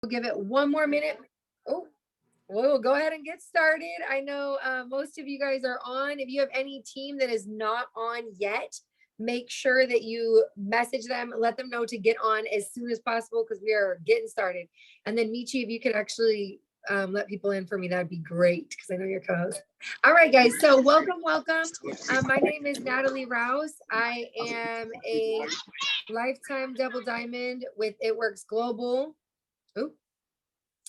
We'll give it one more minute. Oh, we'll go ahead and get started. I know most of you guys are on. If you have any team that is not on yet, make sure that you message them, let them know to get on as soon as possible because we are getting started. And then Michi, if you could actually let people in for me, that'd be great because I know you're co-host. All right, guys. So welcome. My name is Natalie Rouse. I am a lifetime double diamond with It Works Global. Ooh.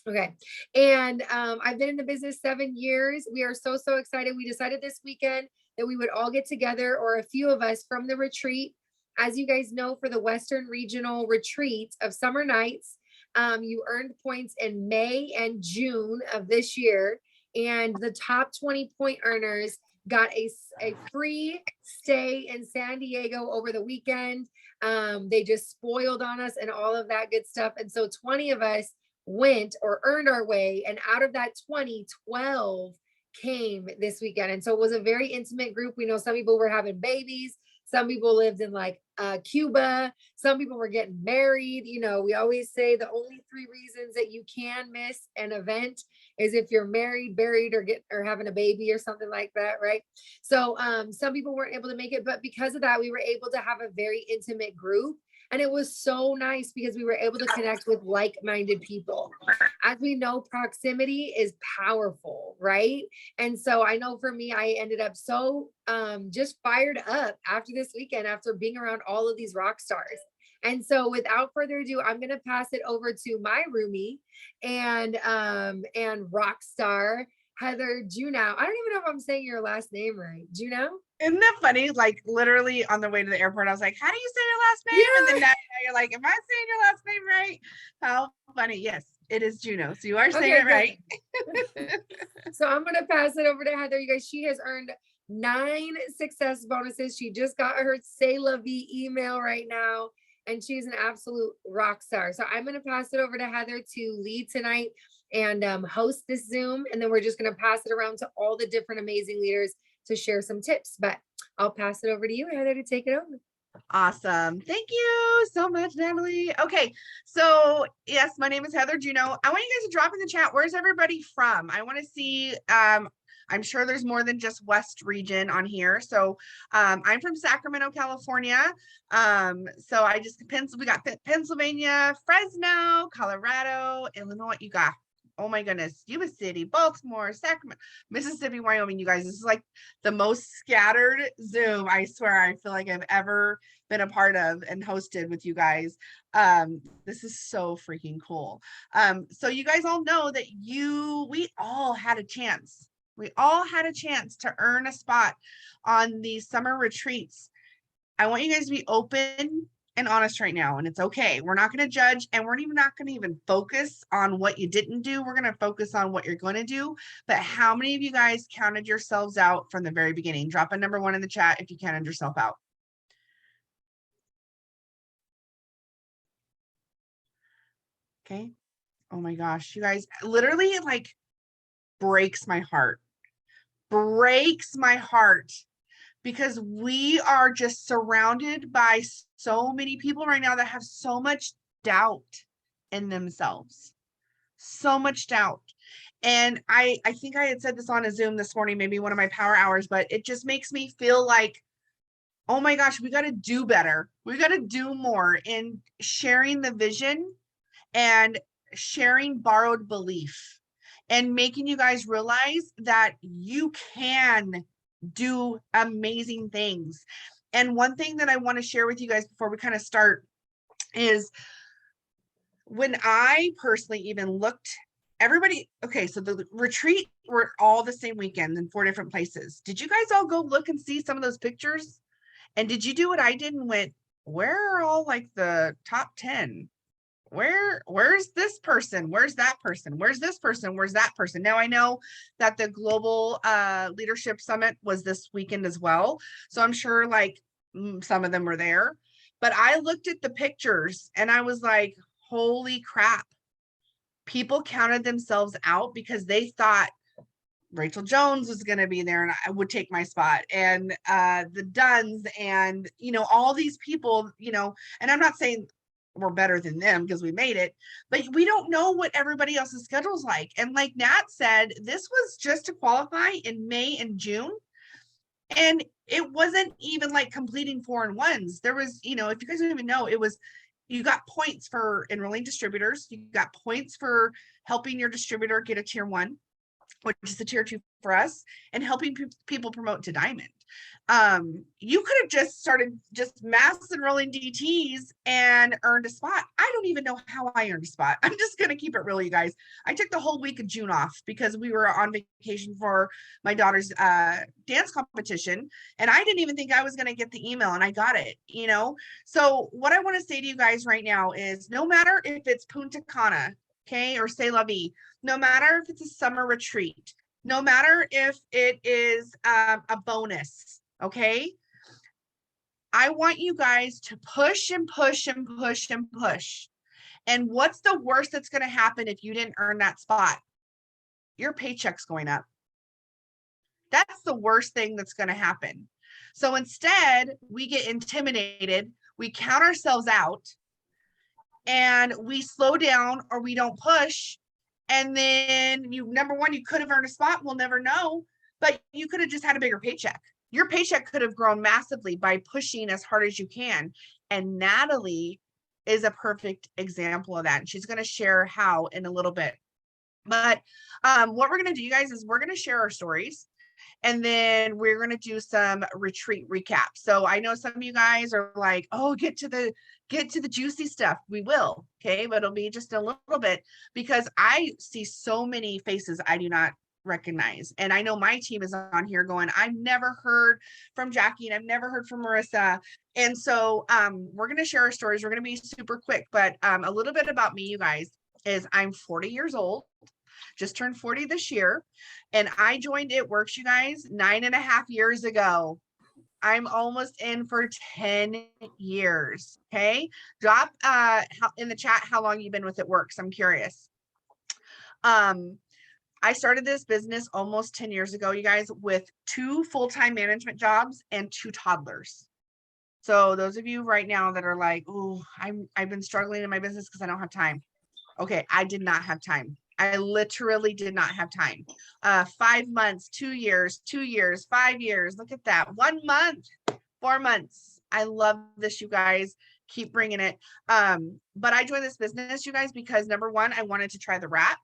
Okay. And I've been in the business 7 years. We are so excited. We decided this weekend that we would all get together, or a few of us from the retreat. As you guys know, for the Western Regional Retreat of Summer Nights, you earned points in May and June of this year. And the top 20 point earners got a free stay in San Diego over the weekend. They just spoiled on us and all of that good stuff. And so 20 of us went or earned our way, and out of that 20, 12 came this weekend. And so it was a very intimate group. We know some people were having babies, some people lived in like Cuba, some people were getting married. You know, we always say the only 3 reasons that you can miss an event is if you're married, buried, or having a baby or something like that, right? So some people weren't able to make it, but because of that, we were able to have a very intimate group. And it was so nice because we were able to connect with like-minded people. As we know, proximity is powerful, right? And so I know for me, I ended up so just fired up after this weekend, after being around all of these rock stars. And so without further ado, I'm going to pass it over to my roomie and rock star, Heather Juneau. I don't even know if I'm saying your last name right. Juneau? Isn't that funny? Like literally on the way to the airport, I was like, how do you say your last name? Yeah. And then now you're like, am I saying your last name right? How funny. Yes, it is Juneau. So you are saying it right. So I'm going to pass it over to Heather. You guys, she has earned 9 success bonuses. She just got her C'est La Vie email right now, and she's an absolute rock star. So I'm going to pass it over to Heather to lead tonight and host this Zoom. And then we're just going to pass it around to all the different amazing leaders to share some tips. But I'll pass it over to you, Heather, to take it over. Awesome. Thank you so much, Natalie. Okay. So yes, my name is Heather Juneau. I want you guys to drop in the chat. Where's everybody from? I want to see, I'm sure there's more than just West region on here. So I'm from Sacramento, California. So we got Pennsylvania, Fresno, Colorado, Illinois. You got, oh my goodness, Yuba City, Baltimore, Sacramento, Mississippi, Wyoming. You guys, this is like the most scattered Zoom, I swear, I feel like I've ever been a part of and hosted with you guys. This is so freaking cool. So you guys all know that we all had a chance. We all had a chance to earn a spot on these summer retreats. I want you guys to be open and honest right now, and it's okay. We're not going to judge, and we're not going to even focus on what you didn't do. We're going to focus on what you're going to do. But how many of you guys counted yourselves out from the very beginning? Drop a number 1 in the chat if you counted yourself out. Okay. Oh my gosh, you guys, literally, it like breaks my heart. Breaks my heart. Because we are just surrounded by so many people right now that have so much doubt in themselves. So much doubt. And I think I had said this on a Zoom this morning, maybe one of my power hours, but it just makes me feel like, oh my gosh, we got to do better. We got to do more in sharing the vision and sharing borrowed belief and making you guys realize that you can do amazing things. And one thing that I want to share with you guys before we kind of start is when I personally even looked, everybody, okay, so the retreat were all the same weekend in 4 different places. Did you guys all go look and see some of those pictures? And did you do what I did and went, where are all like the top 10? Where's this person? Where's that person? Where's this person? Where's that person? Now I know that the Global Leadership Summit was this weekend as well. So I'm sure like some of them were there, but I looked at the pictures and I was like, holy crap. People counted themselves out because they thought Rachel Jones was going to be there and I would take my spot, and the Duns and, you know, all these people, you know, and I'm not saying we're better than them because we made it, but we don't know what everybody else's schedule is like. And like Nat said, this was just to qualify in May and June. And it wasn't even like completing 4-in-1s. There was, you know, if you guys don't even know, it was, you got points for enrolling distributors. You got points for helping your distributor get a tier 1, which is a tier 2 for us, and helping people promote to Diamond. You could have just started just mass enrolling DTs and earned a spot. I don't even know how I earned a spot. I'm just going to keep it real, you guys. I took the whole week of June off because we were on vacation for my daughter's dance competition. And I didn't even think I was going to get the email, and I got it, you know? So what I want to say to you guys right now is no matter if it's Punta Cana, okay, or C'est La Vie, no matter if it's a summer retreat, no matter if it is a bonus, okay, I want you guys to push and push and push and push. And what's the worst that's going to happen if you didn't earn that spot? Your paycheck's going up. That's the worst thing that's going to happen. So instead, we get intimidated, we count ourselves out, and we slow down or we don't push. And then you, number one, you could have earned a spot. We'll never know, but you could have just had a bigger paycheck. Your paycheck could have grown massively by pushing as hard as you can. And Natalie is a perfect example of that. And she's going to share how in a little bit. But what we're going to do, you guys, is we're going to share our stories. And then we're going to do some retreat recap. So I know some of you guys are like, oh, get to the juicy stuff. We will. Okay. But it'll be just a little bit because I see so many faces I do not recognize. And I know my team is on here going, I've never heard from Jackie and I've never heard from Marissa. And so we're going to share our stories. We're going to be super quick, but a little bit about me, you guys, is I'm 40 years old. Just turned 40 this year. And I joined It Works, you guys, 9.5 years ago. I'm almost in for 10 years. Okay. Drop in the chat how long you've been with It Works. I'm curious. I started this business almost 10 years ago, you guys, with 2 full-time management jobs and 2 toddlers. So those of you right now that are like, oh, I've been struggling in my business because I don't have time. Okay. I did not have time. I literally did not have time. 5 months, 2 years, 2 years, 5 years. Look at that. 1 month, 4 months. I love this, you guys. Keep bringing it. But I joined this business, you guys, because number one, I wanted to try the rat.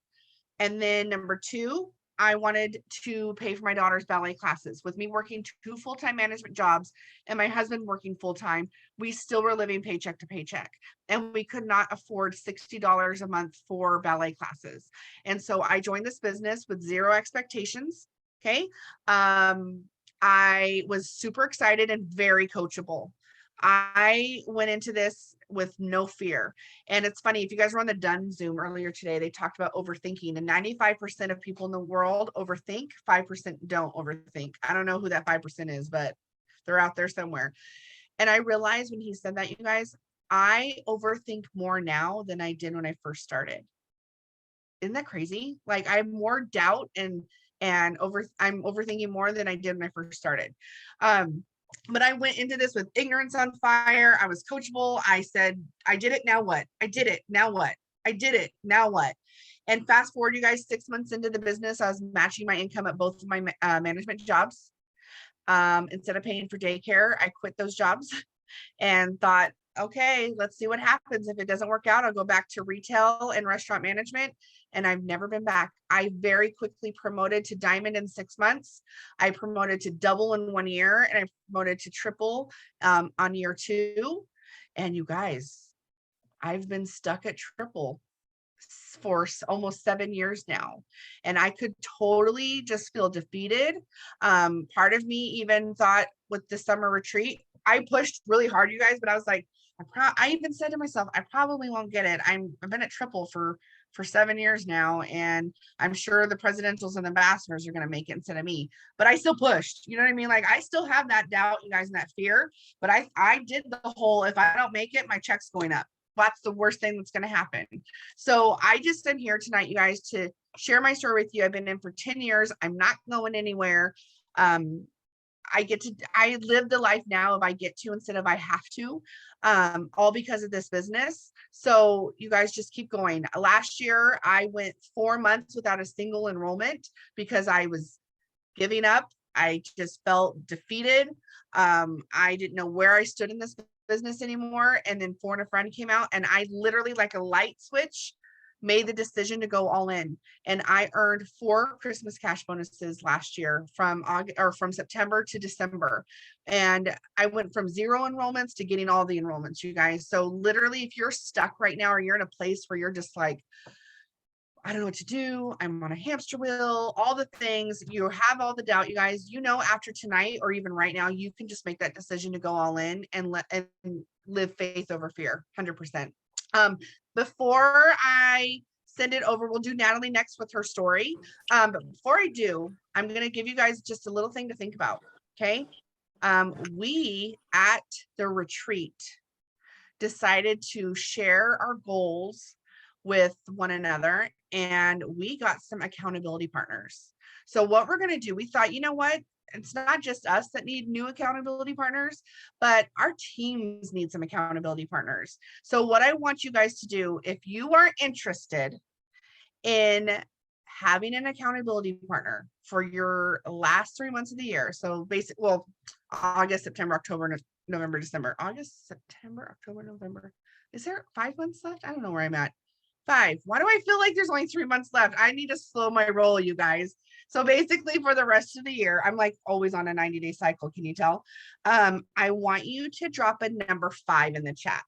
And then number 2, I wanted to pay for my daughter's ballet classes. With me working 2 full-time management jobs and my husband working full-time, we still were living paycheck to paycheck. And we could not afford $60 a month for ballet classes. And so I joined this business with 0 expectations. Okay. I was super excited and very coachable. I went into this with no fear. And it's funny, if you guys were on the Done Zoom earlier today, they talked about overthinking, and 95% of people in the world overthink, 5% don't overthink. I don't know who that 5% is, but they're out there somewhere. And I realized when he said that, you guys, I overthink more now than I did when I first started. Isn't that crazy? Like I have more doubt and I'm overthinking more than I did when I first started. But I went into this with ignorance on fire. I was coachable. I said, I did it. Now what? I did it. Now what? I did it. Now what? And fast forward, you guys, 6 months into the business, I was matching my income at both of my management jobs. Instead of paying for daycare, I quit those jobs and thought, okay, let's see what happens. If it doesn't work out, I'll go back to retail and restaurant management. And I've never been back. I very quickly promoted to Diamond in 6 months. I promoted to double in 1 year, and I promoted to triple on year 2. And you guys, I've been stuck at triple for almost 7 years now. And I could totally just feel defeated. Part of me even thought with the summer retreat, I pushed really hard, you guys, but I was like, I even said to myself, I probably won't get it. I've been at triple for 7 years now, and I'm sure the presidentials and ambassadors are going to make it instead of me, but I still pushed, you know what I mean? Like I still have that doubt, you guys, and that fear, but I did the whole, if I don't make it, my check's going up. That's the worst thing that's going to happen. So I just am here tonight, you guys, to share my story with you. I've been in for 10 years. I'm not going anywhere. I live the life now of I get to instead of I have to, all because of this business. So you guys just keep going. Last year, I went 4 months without a single enrollment because I was giving up. I just felt defeated. I didn't know where I stood in this business anymore. And then Four and a Friend came out, and I literally, like a light switch, made the decision to go all in. And I earned 4 Christmas cash bonuses last year from August, or from September to December. And I went from 0 enrollments to getting all the enrollments, you guys. So literally, if you're stuck right now, or you're in a place where you're just like, I don't know what to do, I'm on a hamster wheel, all the things, you have all the doubt, you guys, after tonight, or even right now, you can just make that decision to go all in and live faith over fear, 100%. Before I send it over, we'll do Natalie next with her story. But before I do, I'm going to give you guys just a little thing to think about. Okay. We at the retreat decided to share our goals with one another, and we got some accountability partners. So what we're going to do, we thought, you know what? It's not just us that need new accountability partners, but our teams need some accountability partners. So what I want you guys to do, if you are interested in having an accountability partner for your last 3 months of the year, so August, September, October, November, December, August, September, October, November. Is there 5 months left? I don't know where I'm at. 5. Why do I feel like there's only 3 months left? I need to slow my roll, you guys. So basically for the rest of the year, I'm like always on a 90-day cycle. Can you tell? I want you to drop a number 5 in the chat.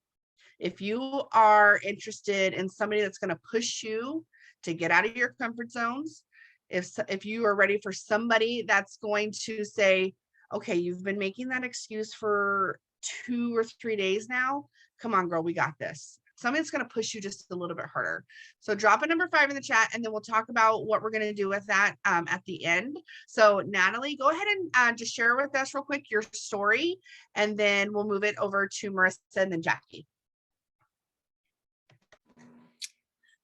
If you are interested in somebody that's going to push you to get out of your comfort zones, if you are ready for somebody that's going to say, okay, you've been making that excuse for 2 or 3 days now. Come on, girl, we got this. Somebody's going to push you just a little bit harder. So drop a number 5 in the chat, and then we'll talk about what we're going to do with that at the end. So Natalie, go ahead and just share with us real quick your story, and then we'll move it over to Marissa and then Jackie.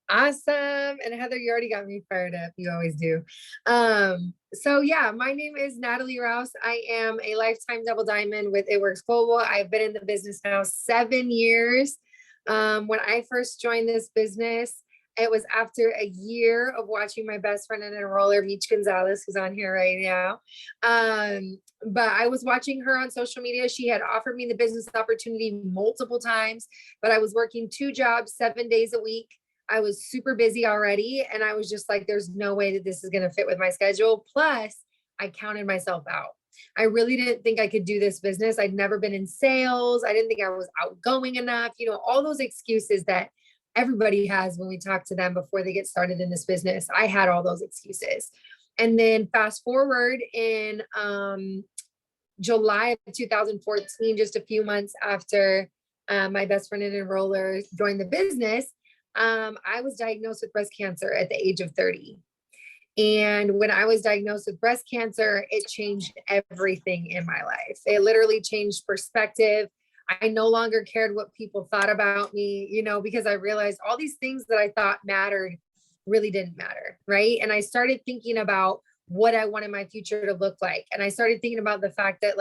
Awesome. And Heather, you already got me fired up. You always do. So yeah, my name is Natalie Rouse. I am a lifetime double diamond with It Works Global. I've been in the business now 7 years. When I first joined this business, it was after a year of watching my best friend and enroller, Meech Gonzalez, who's on here right now. But I was watching her on social media. She had offered me the business opportunity multiple times, but I was working 2 jobs, 7 days a week. I was super busy already. And I was just like, there's no way that this is going to fit with my schedule. Plus, I counted myself out. I really didn't think I could do this business. I'd never been in sales. I didn't think I was outgoing enough. All those excuses that everybody has when we talk to them before they get started in this business. I had all those excuses. And then fast forward in July of 2014, just a few months after my best friend and enroller joined the business, I was diagnosed with breast cancer at the age of 30. And when I was diagnosed with breast cancer, it changed everything in my life. It literally changed perspective. I no longer cared what people thought about me, because I realized all these things that I thought mattered really didn't matter. Right. And I started thinking about what I wanted my future to look like. And I started thinking about the fact that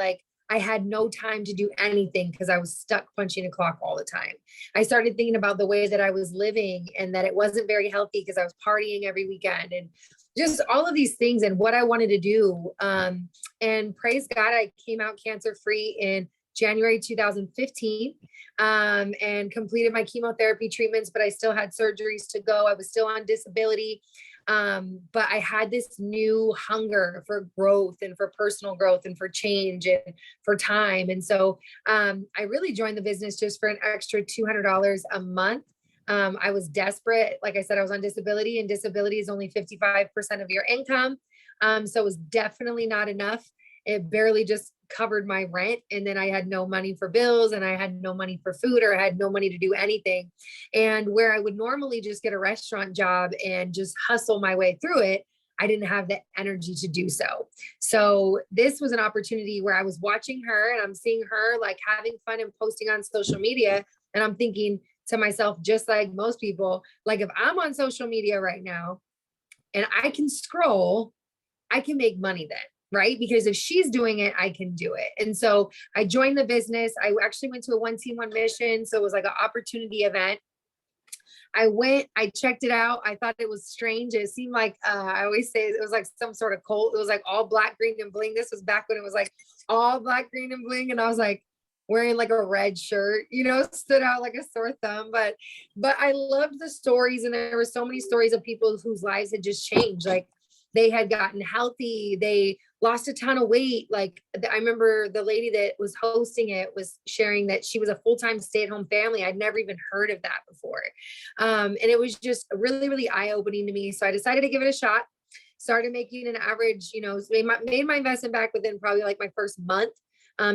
I had no time to do anything because I was stuck punching a clock all the time. I started thinking about the way that I was living and that it wasn't very healthy because I was partying every weekend and just all of these things and what I wanted to do. And praise God, I came out cancer-free in January 2015 and completed my chemotherapy treatments, but I still had surgeries to go. I was still on disability. But I had this new hunger for growth and for personal growth and for change and for time. And so I really joined the business just for an extra $200 a month. I was desperate. Like I said, I was on disability, and disability is only 55% of your income. So it was definitely not enough. It barely just covered my rent. And then I had no money for bills, and I had no money for food, or I had no money to do anything. And where I would normally just get a restaurant job and just hustle my way through it, I didn't have the energy to do so. So this was an opportunity where I was watching her and I'm seeing her having fun and posting on social media. And I'm thinking to myself, just like most people, if I'm on social media right now and I can scroll, I can make money then. right? Because if she's doing it, I can do it. And so I joined the business. I actually went to a one team, one mission. So it was like an opportunity event. I went, I checked it out. I thought it was strange. It seemed like, I always say it was like some sort of cult. It was like all black, green, and bling. This was back when it was like all black, green, and bling. And I was like wearing like a red shirt, you know, stood out like a sore thumb. But I loved the stories. And there were so many stories of people whose lives had just changed. Like they had gotten healthy. They lost a ton of weight. Like I remember the lady that was hosting it was sharing that she was a full-time stay-at-home family. I'd never even heard of that before. And it was just really, really eye-opening to me. So I decided to give it a shot, started making an average, you know, made my investment back within probably like my first month.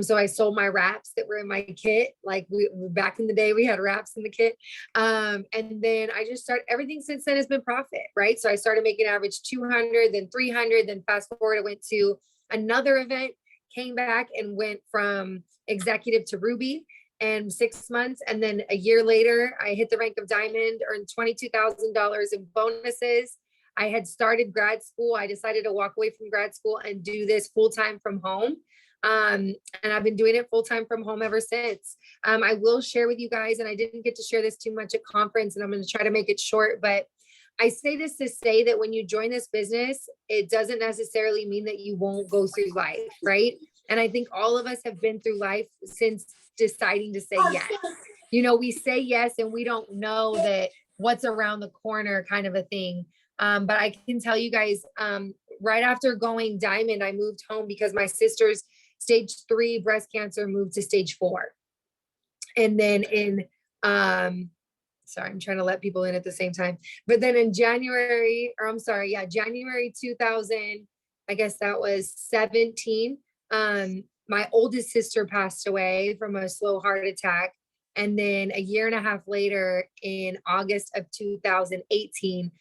So I sold my wraps that were in my kit. Like back in the day, we had wraps in the kit. And then I just started, everything since then has been profit, right? So I started making average 200, then 300, then fast forward, I went to another event, came back and went from executive to Ruby in 6 months. And then a year later, I hit the rank of diamond, earned $22,000 in bonuses. I had started grad school. I decided to walk away from grad school and do this full-time from home. And I've been doing it full-time from home ever since. I will share with you guys, and I didn't get to share this too much at conference, and I'm going to try to make it short, but I say this to say that when you join this business, it doesn't necessarily mean that you won't go through life, right? And I think all of us have been through life since deciding to say yes. You know, we say yes and we don't know that what's around the corner kind of a thing. But I can tell you guys, right after going diamond, I moved home because my sister's stage 3 breast cancer moved to stage 4. And then in, sorry, I'm trying to let people in at the same time. But then in January 2000, I guess that was 17. My oldest sister passed away from a slow heart attack. And then a year and a half later, in August of 2018,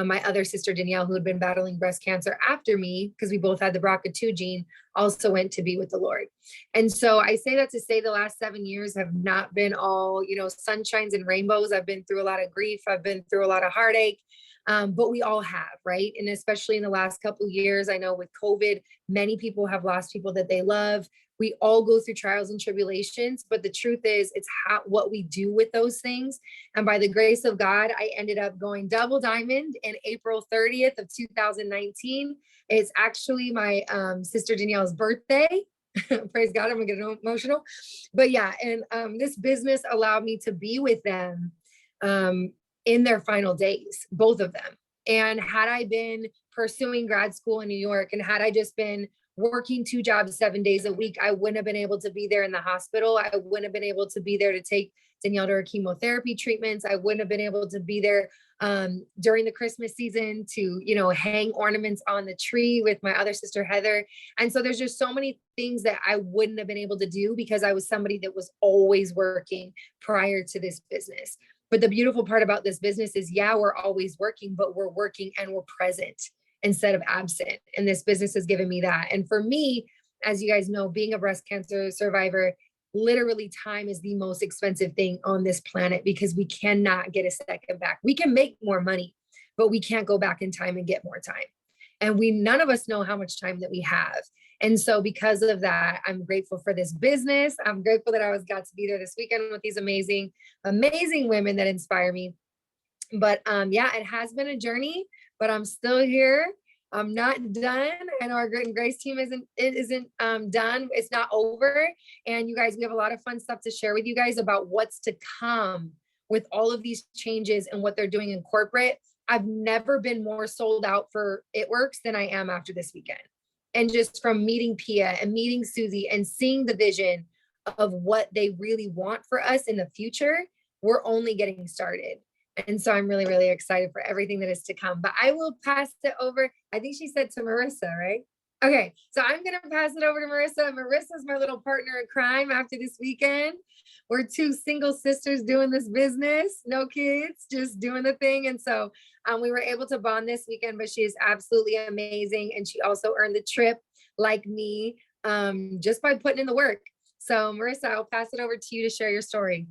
my other sister, Danielle, who had been battling breast cancer after me, because we both had the BRCA2 gene, also went to be with the Lord. And so I say that to say the last 7 years have not been all, you know, sunshines and rainbows. I've been through a lot of grief. I've been through a lot of heartache. But we all have, right? And especially in the last couple of years, I know with COVID, many people have lost people that they love. We all go through trials and tribulations, but the truth is it's what we do with those things. And by the grace of God, I ended up going double diamond in April 30th of 2019. It's actually my sister Danielle's birthday. Praise God, I'm gonna get emotional. But yeah, and this business allowed me to be with them in their final days, both of them. And had I been pursuing grad school in New York, and had I just been working 2 jobs 7 days a week, I wouldn't have been able to be there in the hospital. I wouldn't have been able to be there to take Danielle to her chemotherapy treatments. I wouldn't have been able to be there during the Christmas season to, you know, hang ornaments on the tree with my other sister, Heather. And so there's just so many things that I wouldn't have been able to do because I was somebody that was always working prior to this business. But the beautiful part about this business is, yeah, we're always working, but we're working and we're present instead of absent. And this business has given me that. And for me, as you guys know, being a breast cancer survivor, literally time is the most expensive thing on this planet because we cannot get a second back. We can make more money, but we can't go back in time and get more time. And none of us know how much time that we have. And so because of that, I'm grateful for this business. I'm grateful that I got to be there this weekend with these amazing, amazing women that inspire me. But yeah, it has been a journey, but I'm still here. I'm not done. I know our Grit and Grace team isn't done. It's not over. And you guys, we have a lot of fun stuff to share with you guys about what's to come with all of these changes and what they're doing in corporate. I've never been more sold out for It Works than I am after this weekend. And just from meeting Pia and meeting Susie and seeing the vision of what they really want for us in the future, we're only getting started. And so I'm really, really excited for everything that is to come. But I will pass it over. I think she said to Marissa, right? Okay, so I'm going to pass it over to Marissa. Marissa's my little partner in crime after this weekend. We're 2 single sisters doing this business, no kids, just doing the thing. And so we were able to bond this weekend, but she is absolutely amazing. And she also earned the trip like me just by putting in the work. So Marissa, I'll pass it over to you to share your story.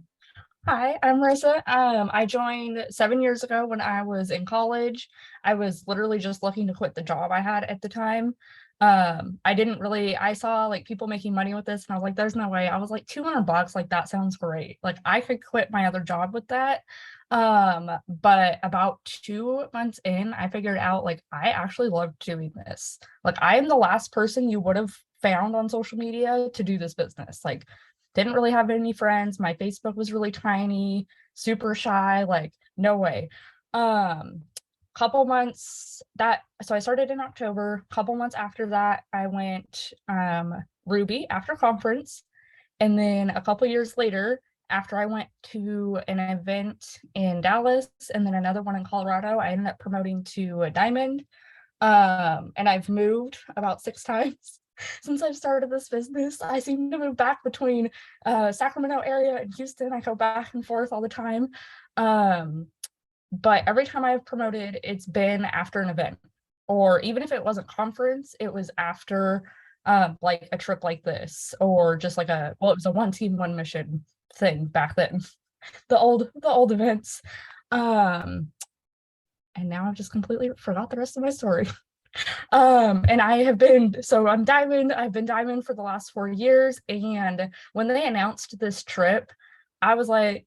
Hi, I'm Marissa. I joined 7 years ago when I was in college. I was literally just looking to quit the job I had at the time. I saw like people making money with this and I was like, there's no way. I was like, $200, like that sounds great. Like I could quit my other job with that. But about 2 months in, I figured out like I actually love doing this. Like I am the last person you would have found on social media to do this business. Like didn't really have any friends. My Facebook was really tiny, super shy, like no way. Um, couple months that so I started in October. Couple months after that, I went Ruby after conference, and then a couple years later, after I went to an event in Dallas and then another one in Colorado, I ended up promoting to a diamond. And I've moved about 6 times since I've started this business. I seem to move back between Sacramento area and Houston. I go back and forth all the time. But every time I've promoted, it's been after an event, or even if it wasn't conference, it was after like a trip like this, or just like it was a one team, one mission thing back then, the old events. And now I've just completely forgot the rest of my story. And I've been diamond for the last 4 years. And when they announced this trip, I was like,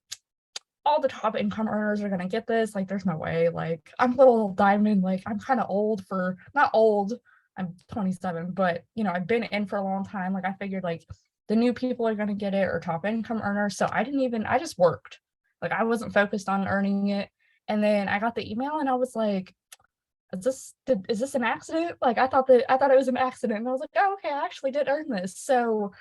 all the top income earners are going to get this. Like, there's no way. Like, I'm a little diamond. Like, I'm kind of old for, not old, I'm 27, but, I've been in for a long time. Like, I figured, like, the new people are going to get it, or top income earners. So I just worked. Like, I wasn't focused on earning it. And then I got the email and I was like, is this an accident? Like, I thought it was an accident. And I was like, oh, okay, I actually did earn this. So,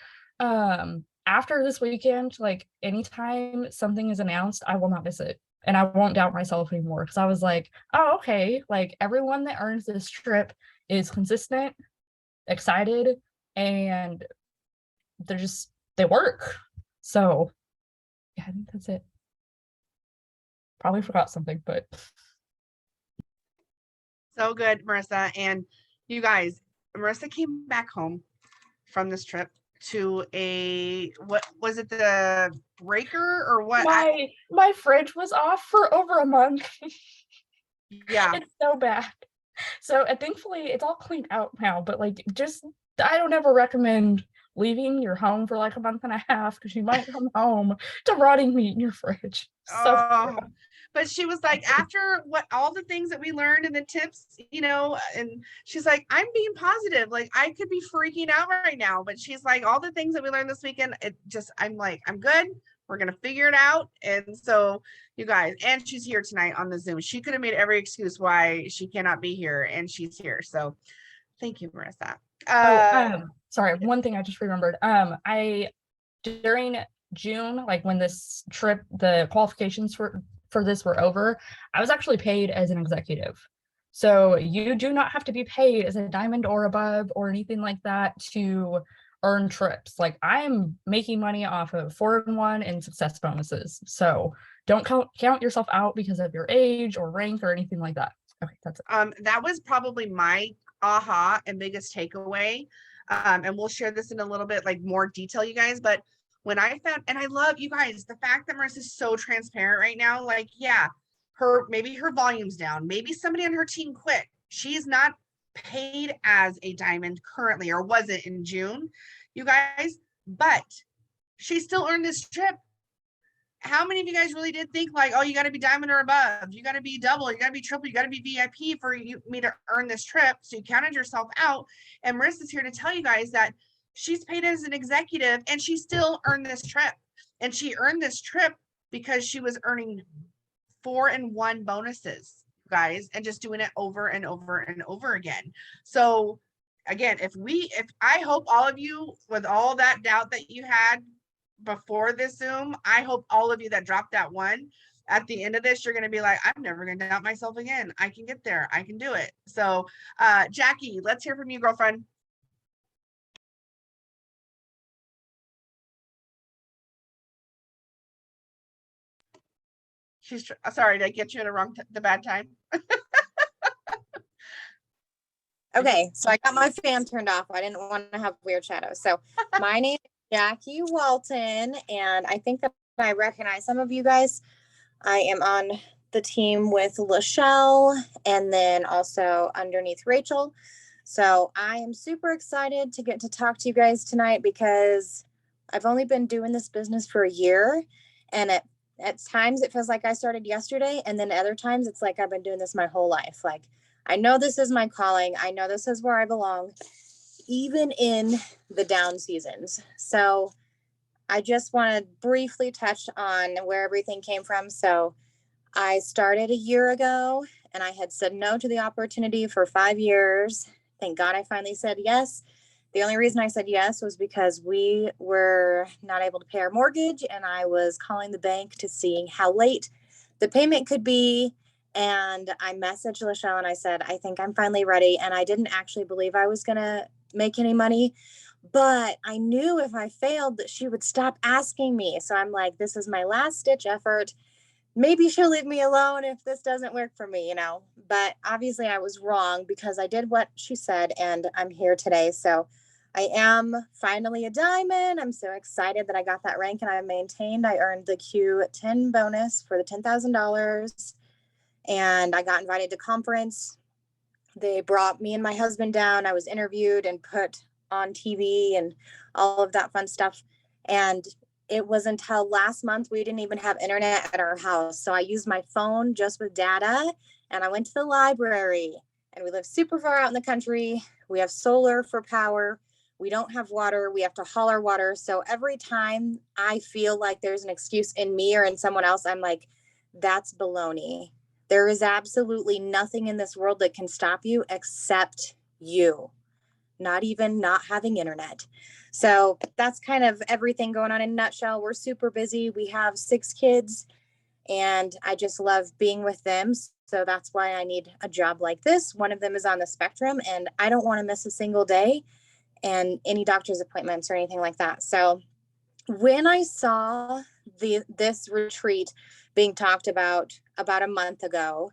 after this weekend, like anytime something is announced, I will not miss it. And I won't doubt myself anymore, because I was like, oh, okay, like everyone that earns this trip is consistent, excited, and they work. So yeah, I think that's it. Probably forgot something, but So good, Marissa. And you guys, Marissa came back home from this trip to what was it, the breaker or what? my fridge was off for over a month. Yeah. It's so bad. So thankfully it's all cleaned out now, but like I don't ever recommend leaving your home for like a month and a half, because you might come home to rotting meat in your fridge. So but she was like, after all the things that we learned and the tips, and she's like, I'm being positive. Like, I could be freaking out right now, but she's like, all the things that we learned this weekend, I'm like, I'm good. We're going to figure it out. And so you guys, and she's here tonight on the Zoom. She could have made every excuse why she cannot be here, and she's here. So thank you, Marissa. Sorry, one thing I just remembered. During June, like when this trip, the qualifications for this were over, I was actually paid as an executive. So you do not have to be paid as a diamond or above or anything like that to earn trips. Like, I'm making money off of 4-in-1 and success bonuses. So don't count yourself out because of your age or rank or anything like that. Okay, that's it. That was probably my aha and biggest takeaway. And we'll share this in a little bit, like more detail, you guys. But when I found, and I love you guys, the fact that Marissa is so transparent right now, like, yeah, maybe her volume's down. Maybe somebody on her team quit. She's not paid as a diamond currently, or was it in June, you guys? But she still earned this trip. How many of you guys really did think like, oh, you got to be diamond or above, you got to be double, you got to be triple, you got to be VIP for me to earn this trip? So you counted yourself out. And Marissa's here to tell you guys that she's paid as an executive and she still earned this trip. And she earned this trip because she was earning 4-in-1 bonuses, guys, and just doing it over and over and over again. So again, if I hope all of you, with all that doubt that you had before this Zoom, I hope all of you that dropped that one, at the end of this, you're going to be like, I'm never going to doubt myself again. I can get there. I can do it. So Jackie, let's hear from you, girlfriend. She's sorry, did I get you at the bad time? Okay, so I got my fan turned off. I didn't want to have weird shadows. So my name is Jackie Walton, and I think that I recognize some of you guys. I am on the team with Lachelle, and then also underneath Rachel. So I am super excited to get to talk to you guys tonight because I've only been doing this business for a year, and at times it feels like I started yesterday, and then other times it's like I've been doing this my whole life. Like, I know this is my calling. I know this is where I belong, even in the down seasons. So I just want to briefly touch on where everything came from. So I started a year ago, and I had said no to the opportunity for 5 years. Thank God I finally said yes. The only reason I said yes was because we were not able to pay our mortgage, and I was calling the bank to see how late the payment could be. And I messaged Lachelle and I said, I think I'm finally ready. And I didn't actually believe I was going to make any money, but I knew if I failed that she would stop asking me. So I'm like, this is my last ditch effort. Maybe she'll leave me alone if this doesn't work for me, but obviously I was wrong because I did what she said, and I'm here today. So I am finally a diamond. I'm so excited that I got that rank, and I maintained. I earned the Q10 bonus for the $10,000, and I got invited to conference. They brought me and my husband down. I was interviewed and put on TV and all of that fun stuff. And it was until last month we didn't even have internet at our house. So I used my phone just with data, and I went to the library, and we live super far out in the country. We have solar for power. We don't have water. We have to haul our water. So every time I feel like there's an excuse in me or in someone else, I'm like, that's baloney. There is absolutely nothing in this world that can stop you except you, not even not having internet. So that's kind of everything going on in a nutshell. We're super busy. We have 6 kids, and I just love being with them. So that's why I need a job like this. One of them is on the spectrum, and I don't want to miss a single day and any doctor's appointments or anything like that. So when I saw this retreat being talked about a month ago,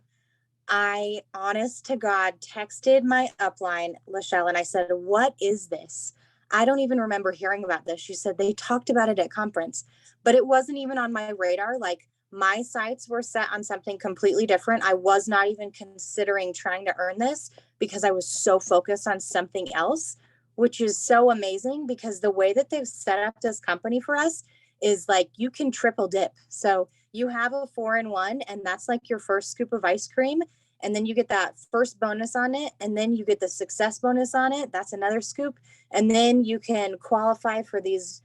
I, honest to God, texted my upline, Lachelle, and I said, what is this? I don't even remember hearing about this. She said they talked about it at conference, but it wasn't even on my radar. Like, my sights were set on something completely different. I was not even considering trying to earn this because I was so focused on something else, which is so amazing because the way that they've set up this company for us is like you can triple dip. So you have a 4-in-1, and that's like your first scoop of ice cream. And then you get that first bonus on it. And then you get the success bonus on it. That's another scoop. And then you can qualify for these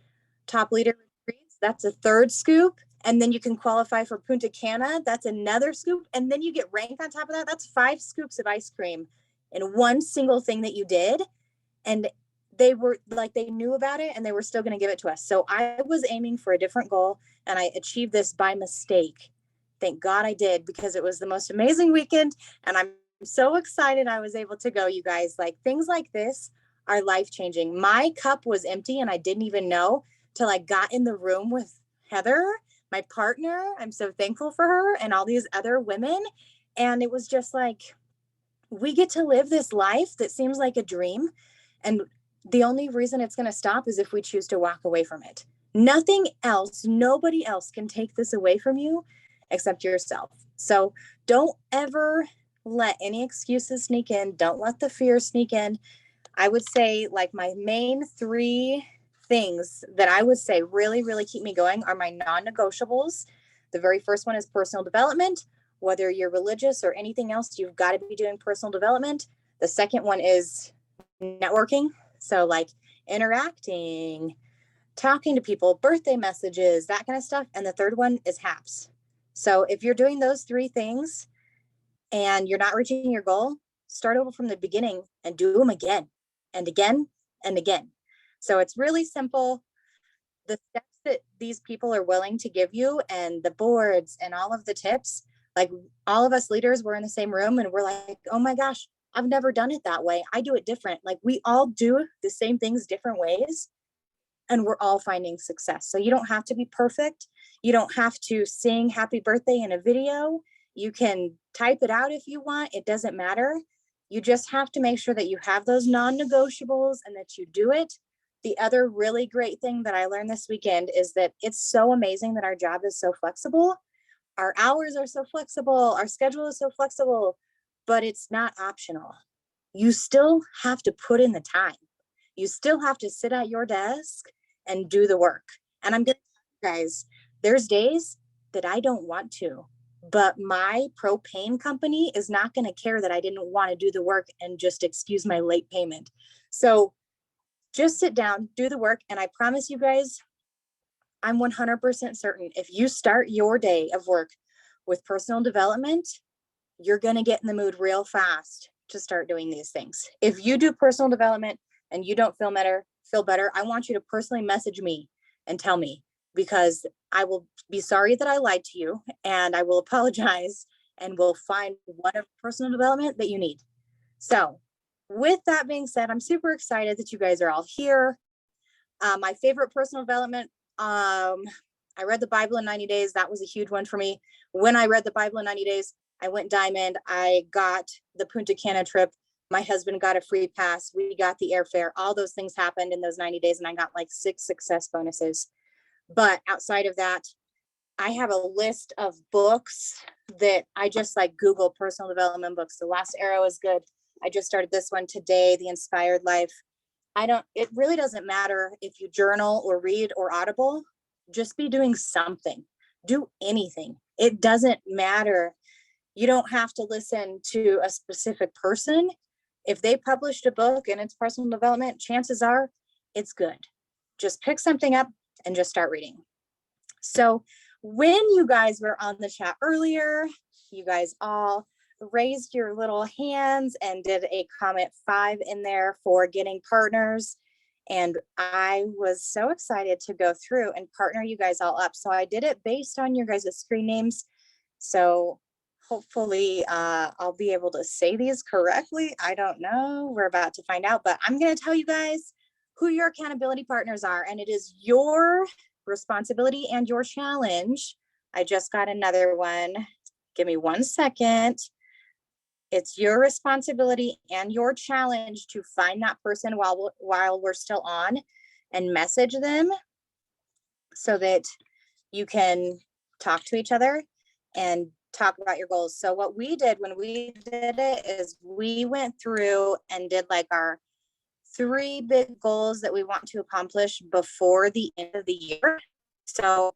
top leader retreats. That's a third scoop. And then you can qualify for Punta Cana. That's another scoop. And then you get rank on top of that. That's 5 scoops of ice cream in one single thing that you did. And they were like, they knew about it, and they were still going to give it to us. So I was aiming for a different goal, and I achieved this by mistake. Thank God I did, because it was the most amazing weekend, and I'm so excited I was able to go, you guys. Like, things like this are life-changing. My cup was empty, and I didn't even know till I got in the room with Heather, my partner. I'm so thankful for her and all these other women. And it was just like, we get to live this life that seems like a dream. And the only reason it's going to stop is if we choose to walk away from it. Nothing else, nobody else can take this away from you except yourself. So don't ever let any excuses sneak in. Don't let the fear sneak in. I would say, like, my main 3 things that I would say really, really keep me going are my non-negotiables. The very first one is personal development. Whether you're religious or anything else, you've got to be doing personal development. The second one is networking. So like interacting, talking to people, birthday messages, that kind of stuff. And the third one is HAPS. So if you're doing those 3 things and you're not reaching your goal, start over from the beginning and do them again and again and again. So it's really simple. The steps that these people are willing to give you, and the boards and all of the tips, like, all of us leaders were in the same room, and we're like, oh my gosh, I've never done it that way. I do it different. Like, we all do the same things different ways, and we're all finding success. So you don't have to be perfect. You don't have to sing happy birthday in a video. You can type it out if you want. It doesn't matter. You just have to make sure that you have those non-negotiables and that you do it. The other really great thing that I learned this weekend is that it's so amazing that our job is so flexible. Our hours are so flexible. Our schedule is so flexible, but it's not optional. you still have to put in the time. You still have to sit at your desk and do the work. And I'm going to tell you guys, there's days that I don't want to, but my propane company is not going to care that I didn't want to do the work and just excuse my late payment. So just sit down, do the work. And I promise you guys, I'm 100% certain if you start your day of work with personal development, you're going to get in the mood real fast to start doing these things. If you do personal development and you don't feel better, I want you to personally message me and tell me, because I will be sorry that I lied to you, and I will apologize, and we'll find whatever personal development that you need. So with that being said, I'm super excited that you guys are all here. My favorite personal development, I read the Bible in 90 days. That was a huge one for me. When I read the Bible in 90 days, I went diamond. I got the Punta Cana trip. My husband got a free pass. We got the airfare. All those things happened in those 90 days, and I got like 6 success bonuses. But outside of that, I have a list of books that I just like Google personal development books. The Last Arrow is good. I just started this one today, The Inspired Life. It really doesn't matter if you journal or read or audible, just be doing something, do anything. It doesn't matter. You don't have to listen to a specific person. If they published a book and it's personal development, chances are it's good. Just pick something up and just start reading. So when you guys were on the chat earlier, you guys all raised your little hands and did a comment 5 in there for getting partners. And I was so excited to go through and partner you guys all up. So I did it based on your guys' screen names. So hopefully I'll be able to say these correctly. I don't know. We're about to find out, but I'm going to tell you guys who your accountability partners are. And it is your responsibility and your challenge. I just got another one. Give me 1 second. It's your responsibility and your challenge to find that person while we're still on and message them so that you can talk to each other and talk about your goals. So what we did when we did it is we went through and did like our 3 big goals that we want to accomplish before the end of the year. So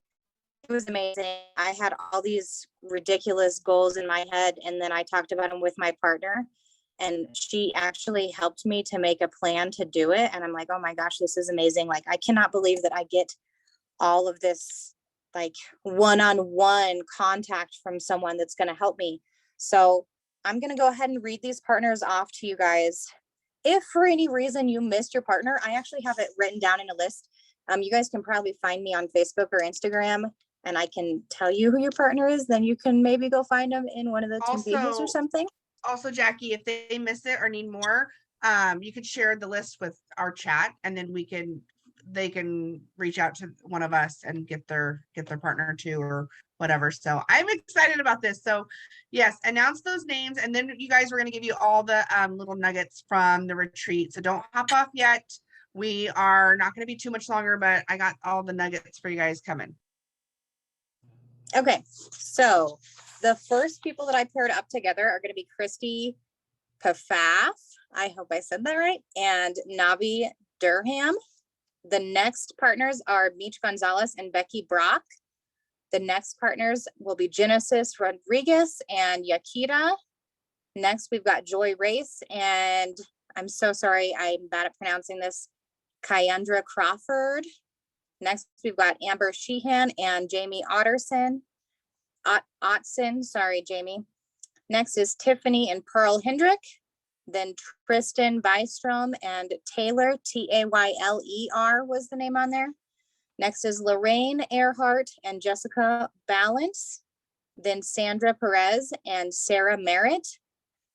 it was amazing. I had all these ridiculous goals in my head, and then I talked about them with my partner, and she actually helped me to make a plan to do it. And I'm like, oh my gosh, this is amazing. Like, I cannot believe that I get all of this like one-on-one contact from someone that's going to help me. So I'm going to go ahead and read these partners off to you guys. If for any reason you missed your partner, I actually have it written down in a list. You guys can probably find me on Facebook or Instagram, and I can tell you who your partner is. Then you can maybe go find them in one of the 10 pages or something. Also, Jackie, if they miss it or need more, you could share the list with our chat, and then they can reach out to one of us and get their partner too, or whatever. So I'm excited about this. So yes, announce those names, and then you guys are going to give you all the little nuggets from the retreat. So don't hop off yet. We are not going to be too much longer, but I got all the nuggets for you guys coming. Okay, so the first people that I paired up together are going to be Christy Pafaf, I hope I said that right, and Navi Durham. The next partners are Meech Gonzalez and Becky Brock. The next partners will be Genesis Rodriguez and Yakita. Next, we've got Joy Race, and I'm so sorry, I'm bad at pronouncing this, Kyandra Crawford. Next, we've got Amber Sheehan and Jamie Otterson. Sorry, Jamie. Next is Tiffany and Pearl Hendrick. Then Tristan Bystrom and Taylor, Tayler was the name on there. Next is Lorraine Earhart and Jessica Balance. Then Sandra Perez and Sarah Merritt.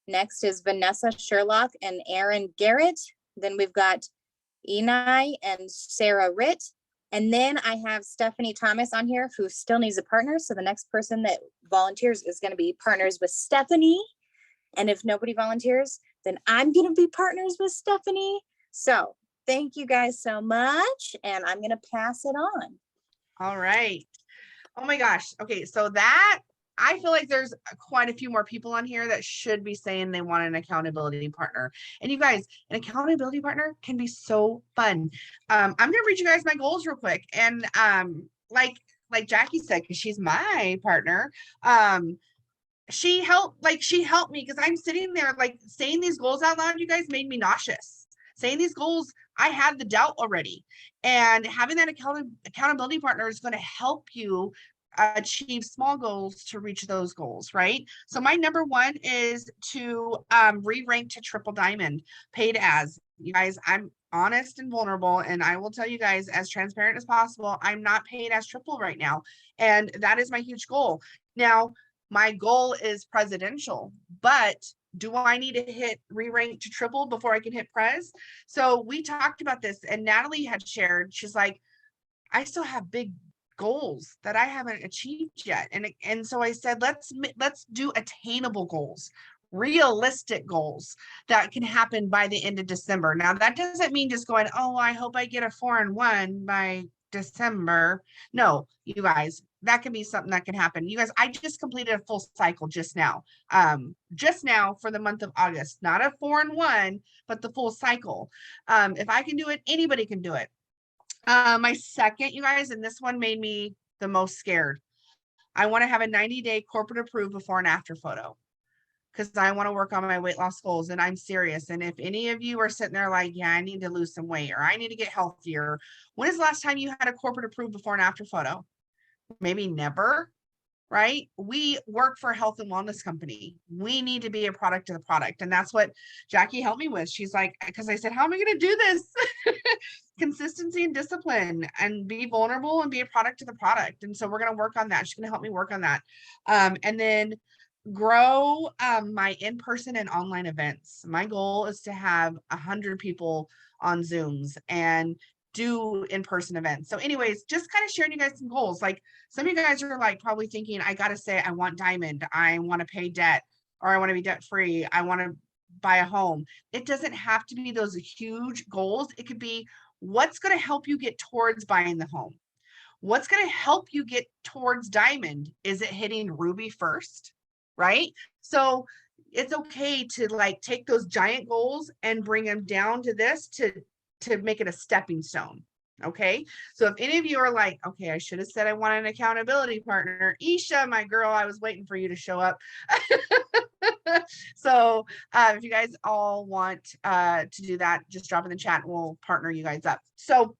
Next is Vanessa Sherlock and Aaron Garrett. Then we've got Enai and Sarah Ritt. And then I have Stephanie Thomas on here, who still needs a partner. So the next person that volunteers is going to be partners with Stephanie. And if nobody volunteers, then I'm going to be partners with Stephanie. So thank you guys so much. And I'm going to pass it on. All right. Oh my gosh. Okay. So that I feel like there's quite a few more people on here that should be saying they want an accountability partner. And you guys, an accountability partner can be so fun. I'm gonna read you guys my goals real quick. And like Jackie said, because she's my partner, she helped me because I'm sitting there like saying these goals out loud, you guys, made me nauseous. Saying these goals, I had the doubt already. And having that accountability partner is going to help you achieve small goals to reach those goals, right? So my number one is to re-rank to triple diamond, paid as. You guys, I'm honest and vulnerable, and I will tell you guys as transparent as possible, I'm not paid as triple right now. And that is my huge goal. Now, my goal is presidential, but do I need to hit re-rank to triple before I can hit prez? So we talked about this, and Natalie had shared, she's like, I still have big goals that I haven't achieved yet. And so I said, let's do attainable goals, realistic goals that can happen by the end of December. Now that doesn't mean just going, oh, I hope I get a 4-1 by December. No, you guys, that can be something that can happen. You guys, I just completed a full cycle just now for the month of August, not a 4-1, but the full cycle. If I can do it, anybody can do it. My second, you guys, and this one made me the most scared. I want to have a 90-day corporate approved before and after photo because I want to work on my weight loss goals, and I'm serious. And if any of you are sitting there like, yeah, I need to lose some weight or I need to get healthier, when is the last time you had a corporate approved before and after photo? Maybe never, right? We work for a health and wellness company. We need to be a product of the product. And that's what Jackie helped me with. She's like, because I said, how am I going to do this? Consistency and discipline, and be vulnerable and be a product of the product. And so we're going to work on that. She's going to help me work on that. And then grow my in-person and online events. My goal is to have 100 people on Zooms and do in-person events. So anyways, just kind of sharing you guys some goals. Like some of you guys are like probably thinking, I got to say, I want diamond, I want to pay debt, or I want to be debt free, I want to buy a home. It doesn't have to be those huge goals. It could be what's going to help you get towards buying the home. What's going to help you get towards diamond? Is it hitting ruby first? Right? So it's okay to like take those giant goals and bring them down to this to make it a stepping stone. Okay. So if any of you are like, okay, I should have said I want an accountability partner. Isha, my girl, I was waiting for you to show up. So if you guys all want to do that, just drop in the chat and we'll partner you guys up. So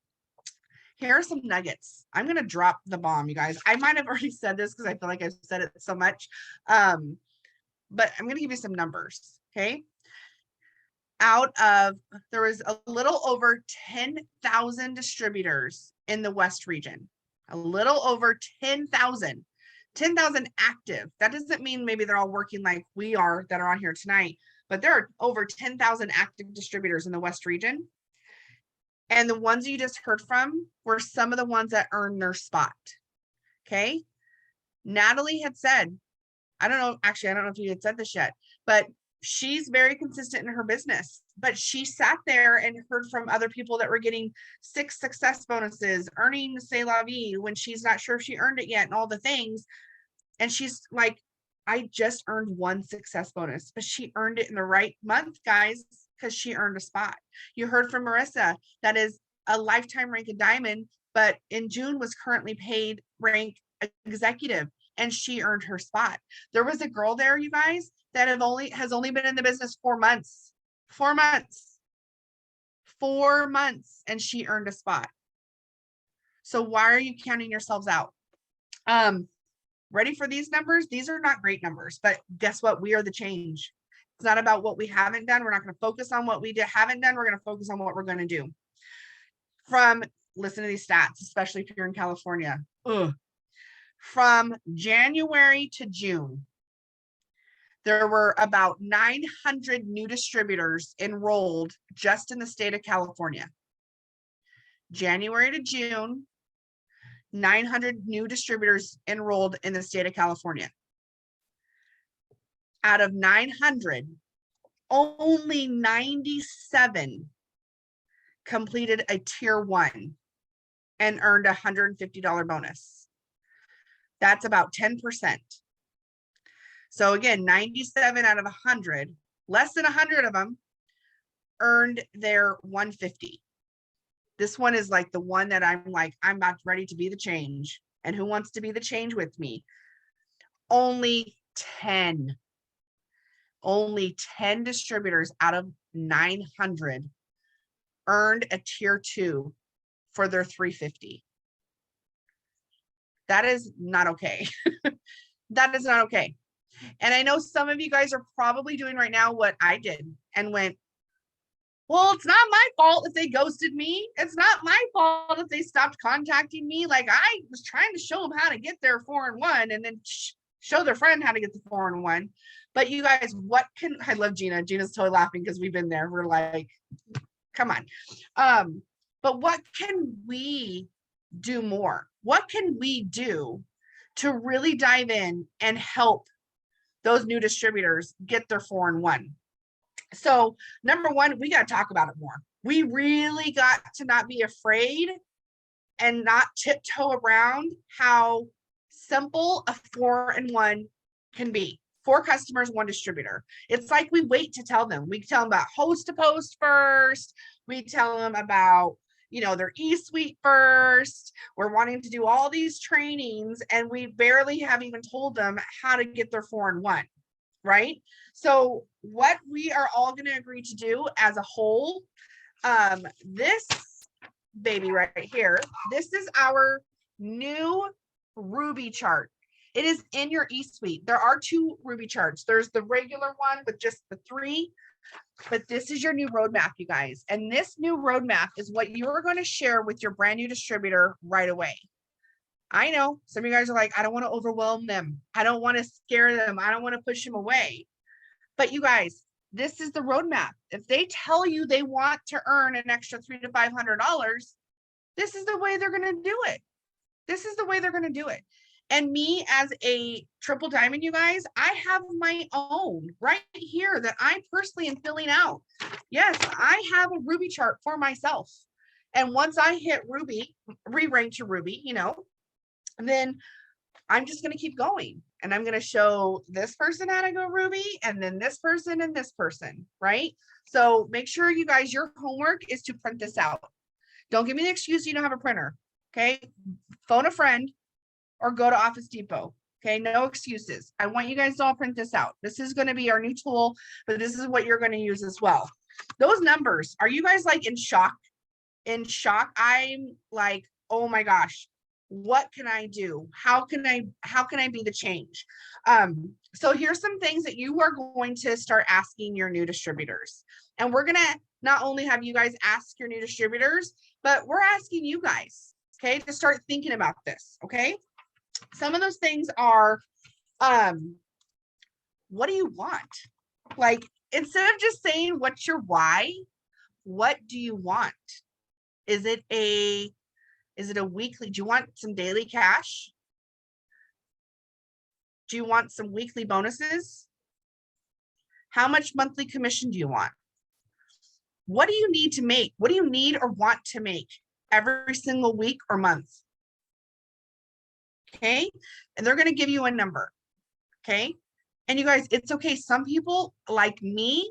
here are some nuggets. I'm going to drop the bomb, you guys. I might have already said this because I feel like I've said it so much. But I'm going to give you some numbers. Okay. There was a little over 10,000 distributors in the West region, a little over 10,000 active. That doesn't mean maybe they're all working like we are that are on here tonight, but there are over 10,000 active distributors in the West region. And the ones you just heard from were some of the ones that earned their spot. Okay. Natalie had said, I don't know if you had said this yet, but she's very consistent in her business, but she sat there and heard from other people that were getting 6 success bonuses, earning C'est La Vie when she's not sure if she earned it yet and all the things. And she's like, I just earned 1 success bonus, but she earned it in the right month, guys, because she earned a spot. You heard from Marissa, that is a lifetime rank of diamond, but in June was currently paid rank executive, and she earned her spot. There was a girl there, you guys, that has only been in the business 4 months. 4 months. 4 months, and she earned a spot. So why are you counting yourselves out? Ready for these numbers? These are not great numbers, but guess what? We are the change. It's not about what we haven't done. We're not going to focus on what we haven't done. We're going to focus on what we're going to do. Listen to these stats, especially if you're in California. From January to June, there were about 900 new distributors enrolled just in the state of California. January to June, 900 new distributors enrolled in the state of California. Out of 900, only 97 completed a tier 1 and earned a $150 bonus. That's about 10%. So again, 97 out of 100, less than 100 of them earned their 150. This one is like the one that I'm like, I'm about ready to be the change. And who wants to be the change with me? Only 10 distributors out of 900 earned a tier 2 for their 350. That is not okay. That is not okay. And I know some of you guys are probably doing right now what I did and went, well, it's not my fault if they ghosted me. It's not my fault if they stopped contacting me. Like, I was trying to show them how to get their 4-in-1 and then show their friend how to get the 4-in-1. But you guys, I love Gina. Gina's totally laughing because we've been there. We're like, come on. But what can we do more? What can we do to really dive in and help those new distributors get their 4-in-1? So number one, we got to talk about it more. We really got to not be afraid and not tiptoe around how simple a 4-in-1 can be. 4 customers, 1 distributor. It's like we wait to tell them. We tell them about host to post first. We tell them about, their e-suite first. We're wanting to do all these trainings and we barely have even told them how to get their 4-in-1, right? So what we are all going to agree to do as a whole, this baby right here, this is our new Ruby chart. It is in your e-suite. There are 2 Ruby charts. There's the regular one with just the 3, but this is your new roadmap, you guys. And this new roadmap is what you are going to share with your brand new distributor right away. I know some of you guys are like, I don't want to overwhelm them. I don't want to scare them. I don't want to push them away. But you guys, this is the roadmap. If they tell you they want to earn an extra $300 to $500, this is the way they're going to do it. This is the way they're going to do it. And me as a triple diamond, you guys, I have my own right here that I personally am filling out. Yes, I have a Ruby chart for myself. And once I hit Ruby, re-rank to Ruby, then I'm just going to keep going. And I'm going to show this person how to go Ruby and then this person and this person, right? So make sure you guys, your homework is to print this out. Don't give me the excuse you don't have a printer, okay? Phone a friend or go to Office Depot, okay? No excuses. I want you guys to all print this out. This is going to be our new tool, but this is what you're going to use as well. Those numbers, are you guys like in shock? In shock? I'm like, oh my gosh. What can I do? How can I be the change? So here's some things that you are going to start asking your new distributors. And we're going to not only have you guys ask your new distributors, but we're asking you guys, okay, to start thinking about this, okay? Some of those things are, what do you want? Like, instead of just saying what's your why, what do you want? Is it a weekly? Do you want some daily cash? Do you want some weekly bonuses? How much monthly commission do you want? What do you need to make? What do you need or want to make every single week or month? Okay. And they're going to give you a number. Okay. And you guys, it's okay. Some people like me,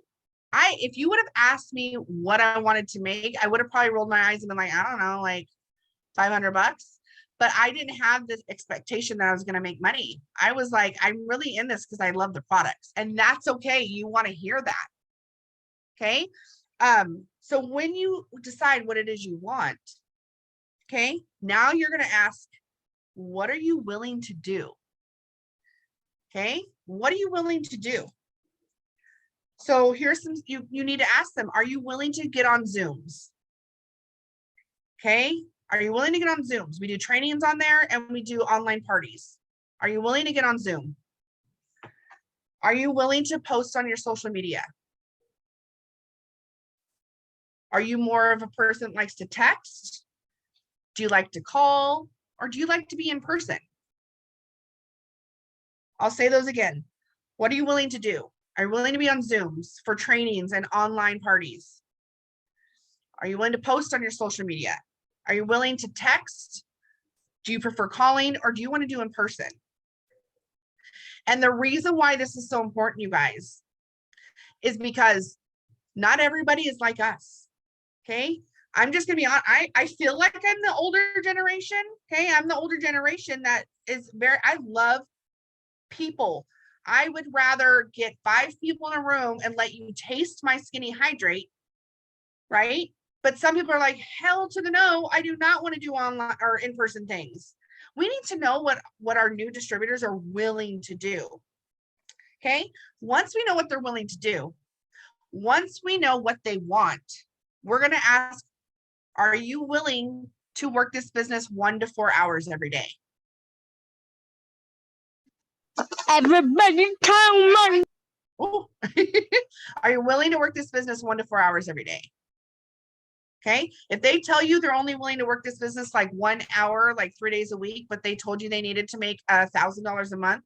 if you would have asked me what I wanted to make, I would have probably rolled my eyes and been like, I don't know, like $500. But I didn't have this expectation that I was going to make money. I was like, I'm really in this because I love the products, and that's okay. You want to hear that. Okay. So when you decide what it is you want, okay, now you're going to ask, what are you willing to do? Okay. What are you willing to do? So here's some, you need to ask them, are you willing to get on Zooms? Okay. Are you willing to get on Zooms? We do trainings on there and we do online parties. Are you willing to get on Zoom? Are you willing to post on your social media? Are you more of a person that likes to text? Do you like to call? Or do you like to be in person? I'll say those again. What are you willing to do? Are you willing to be on Zooms for trainings and online parties? Are you willing to post on your social media? Are you willing to text? Do you prefer calling or do you want to do in person? And the reason why this is so important, you guys, is because not everybody is like us. Okay. I'm just gonna be honest. I feel like I'm the older generation. Okay. I'm the older generation that is I love people. I would rather get 5 people in a room and let you taste my Skinny Hydrate, right? But some people are like, hell to the no, I do not want to do online or in-person things. We need to know what our new distributors are willing to do. Okay. Once we know what they're willing to do, once we know what they want, we're going to ask, are you willing to work this business 1 to 4 hours every day? Everybody count money. Oh. Are you willing to work this business 1 to 4 hours every day? Okay. If they tell you they're only willing to work this business like 1 hour, like 3 days a week, but they told you they needed to make $1,000 a month,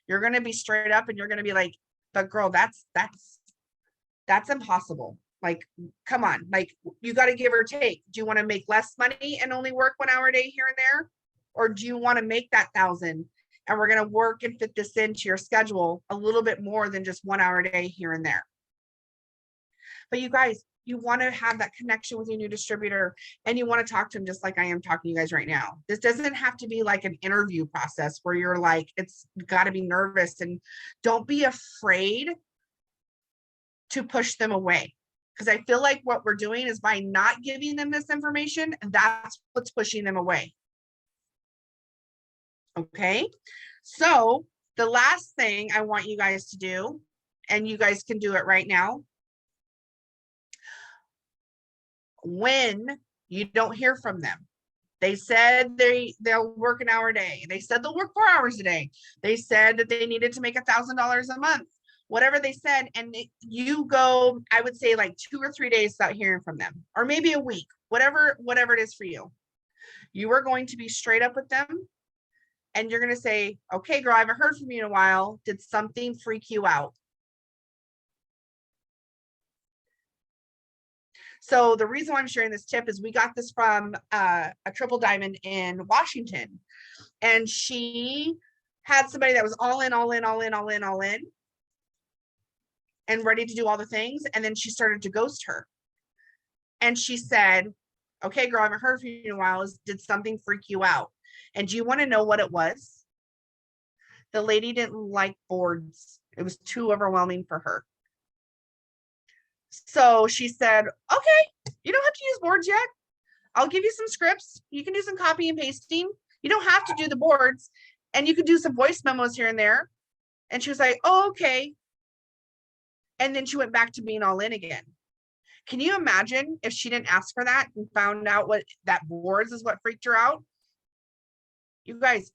you're going to be straight up and you're going to be like, but girl, that's impossible. Like, come on, like you got to give or take. Do you want to make less money and only work 1 hour a day here and there? Or do you want to make that 1,000 and we're going to work and fit this into your schedule a little bit more than just 1 hour a day here and there? But you guys, you want to have that connection with your new distributor and you want to talk to them just like I am talking to you guys right now. This doesn't have to be like an interview process where you're like, it's got to be nervous, and don't be afraid to push them away. Because I feel like what we're doing is by not giving them this information, that's what's pushing them away. Okay. So the last thing I want you guys to do, and you guys can do it right now, when you don't hear from them, they said they'll work an hour a day. They said they'll work 4 hours a day. They said that they needed to make $1,000 a month, whatever they said. And you go, I would say like 2 or 3 days without hearing from them, or maybe a week, whatever it is for you. You are going to be straight up with them. And you're going to say, okay, girl, I haven't heard from you in a while. Did something freak you out? So the reason why I'm sharing this tip is we got this from a Triple Diamond in Washington. And she had somebody that was all in, and ready to do all the things. And then she started to ghost her. And she said, okay, girl, I haven't heard from you in a while. Did something freak you out? And do you want to know what it was? The lady didn't like boards. It was too overwhelming for her. So she said, okay, you don't have to use boards yet. I'll give you some scripts. You can do some copy and pasting. You don't have to do the boards, and you can do some voice memos here and there. And she was like, oh, okay. And then she went back to being all in again. Can you imagine if she didn't ask for that and found out what that boards is what freaked her out? You guys,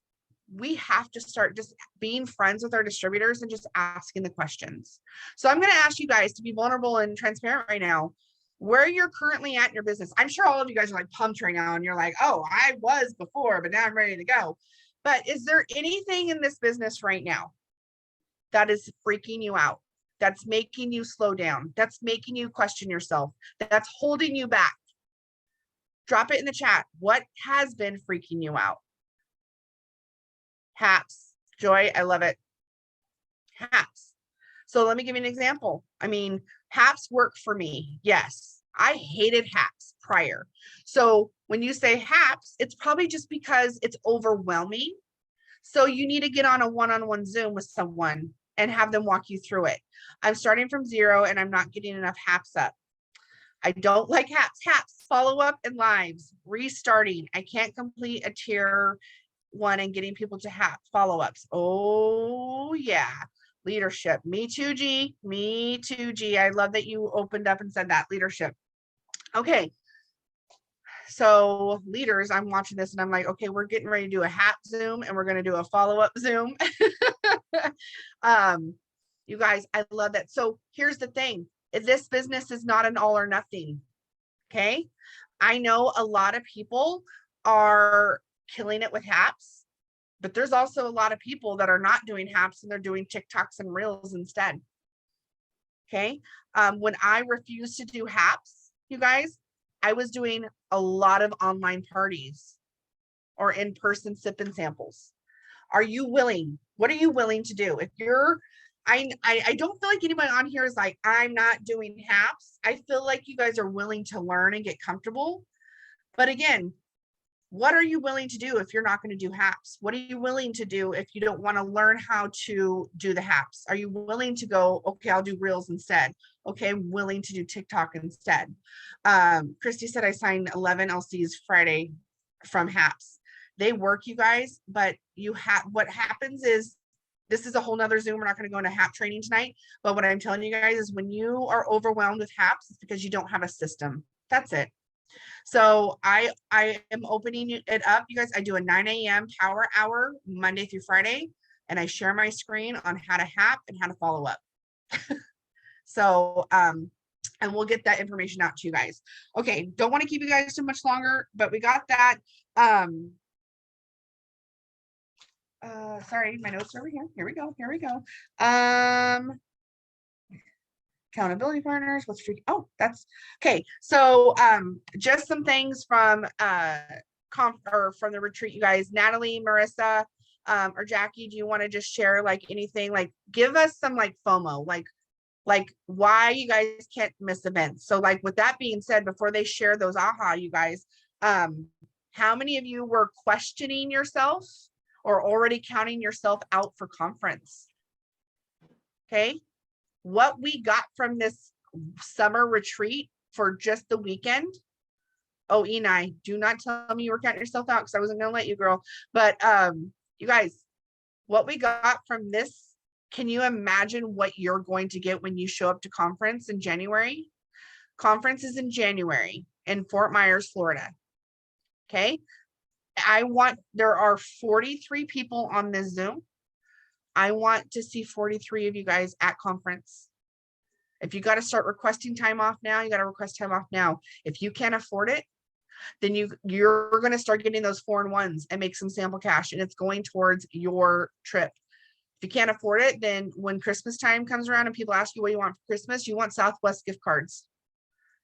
we have to start just being friends with our distributors and just asking the questions. So I'm going to ask you guys to be vulnerable and transparent right now, where you're currently at in your business. I'm sure all of you guys are like pumped right now and you're like, oh, I was before, but now I'm ready to go. But is there anything in this business right now that is freaking you out? That's making you slow down? That's making you question yourself? That's holding you back? Drop it in the chat. What has been freaking you out? HAPS. Joy, I love it. HAPS. So let me give you an example. I mean, HAPS work for me. Yes, I hated HAPS prior. So when you say HAPS, it's probably just because it's overwhelming. So you need to get on a one-on-one Zoom with someone and have them walk you through it. I'm starting from 0 and I'm not getting enough HAPS up. I don't like HAPS, follow-up and lives, restarting. I can't complete a tier 1 and getting people to have follow-ups. Oh yeah, leadership. Me too, G. Me too, G. I love that you opened up and said that. Leadership. Okay. So leaders, I'm watching this and I'm like, okay, we're getting ready to do a HAP Zoom and we're going to do a follow-up Zoom. You guys, I love that. So here's the thing. This business is not an all or nothing. Okay. I know a lot of people are killing it with HAPS, but there's also a lot of people that are not doing HAPS and they're doing TikToks and Reels instead. Okay. When I refused to do HAPS, you guys, I was doing a lot of online parties or in-person sip and samples. Are you willing? What are you willing to do? If you're, I don't feel like anybody on here is like, I'm not doing HAPS. I feel like you guys are willing to learn and get comfortable. But again, what are you willing to do if you're not going to do HAPS? What are you willing to do if you don't want to learn how to do the HAPS? Are you willing to go, okay, I'll do Reels instead. Okay, I'm willing to do TikTok instead. Christy said I signed 11 LCs Friday from HAPS. They work, you guys, but you have, what happens is, this is a whole nother Zoom. We're not going to go into HAP training tonight, but what I'm telling you guys is when you are overwhelmed with HAPS, it's because you don't have a system. That's it. So I am opening it up. You guys, I do a 9 a.m. power hour Monday through Friday, and I share my screen on how to HAP and how to follow up. So, and we'll get that information out to you guys. Okay, don't want to keep you guys too much longer, but we got that. Sorry, my notes are over here. Here we go. Here we go. Accountability partners, what's free? Oh, that's okay. So just some things from from the retreat, you guys. Natalie, Marissa, or Jackie, do you want to just share like anything? Like give us some like FOMO, like why you guys can't miss events. So like with that being said, before they share those aha, you guys, how many of you were questioning yourself or already counting yourself out for conference? Okay. What we got from this summer retreat for just the weekend. Oh, Enai, do not tell me you were counting yourself out because I wasn't going to let you, girl. But you guys, what we got from this, can you imagine what you're going to get when you show up to conference in January? Conference is in January in Fort Myers, Florida. Okay. There are 43 people on this Zoom. I want to see 43 of you guys at conference. If you got to start requesting time off now, you got to request time off now. If you can't afford it, then you're going to start getting those 4-in-1s and make some sample cash, and it's going towards your trip. If you can't afford it, then when Christmas time comes around and people ask you what you want for Christmas, you want Southwest gift cards.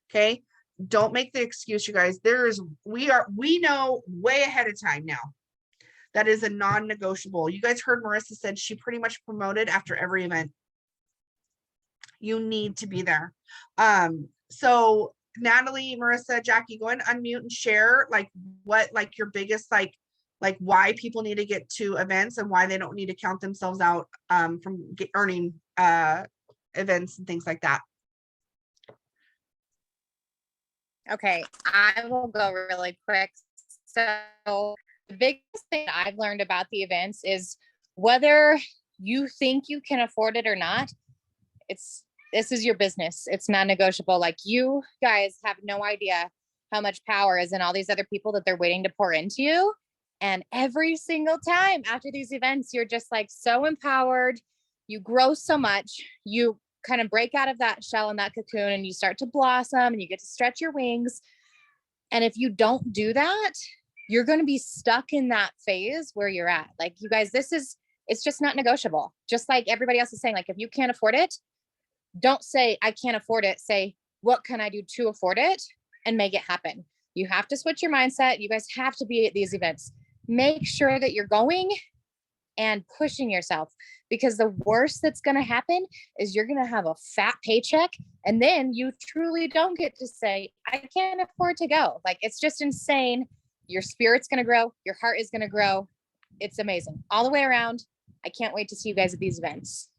Okay. Don't make the excuse, you guys. We know way ahead of time now. That is a non-negotiable. You guys heard Marissa said she pretty much promoted after every event. You need to be there. So Natalie, Marissa, Jackie, go ahead and unmute and share like what like your biggest like why people need to get to events and why they don't need to count themselves out from earning events and things like that. Okay, I will go really quick. So the biggest thing I've learned about the events is whether you think you can afford it or not, this is your business. It's non-negotiable. Like you guys have no idea how much power is in all these other people that they're waiting to pour into you. And every single time after these events, you're just like so empowered. You grow so much. You kind of break out of that shell and that cocoon and you start to blossom and you get to stretch your wings. And if you don't do that, you're going to be stuck in that phase where you're at. Like you guys, it's just not negotiable. Just like everybody else is saying, like, if you can't afford it, don't say, I can't afford it. Say, what can I do to afford it and make it happen? You have to switch your mindset. You guys have to be at these events. Make sure that you're going and pushing yourself, because the worst that's going to happen is you're going to have a fat paycheck. And then you truly don't get to say, I can't afford to go. Like, it's just insane. Your spirit's going to grow. Your heart is going to grow. It's amazing all the way around. I can't wait to see you guys at these events.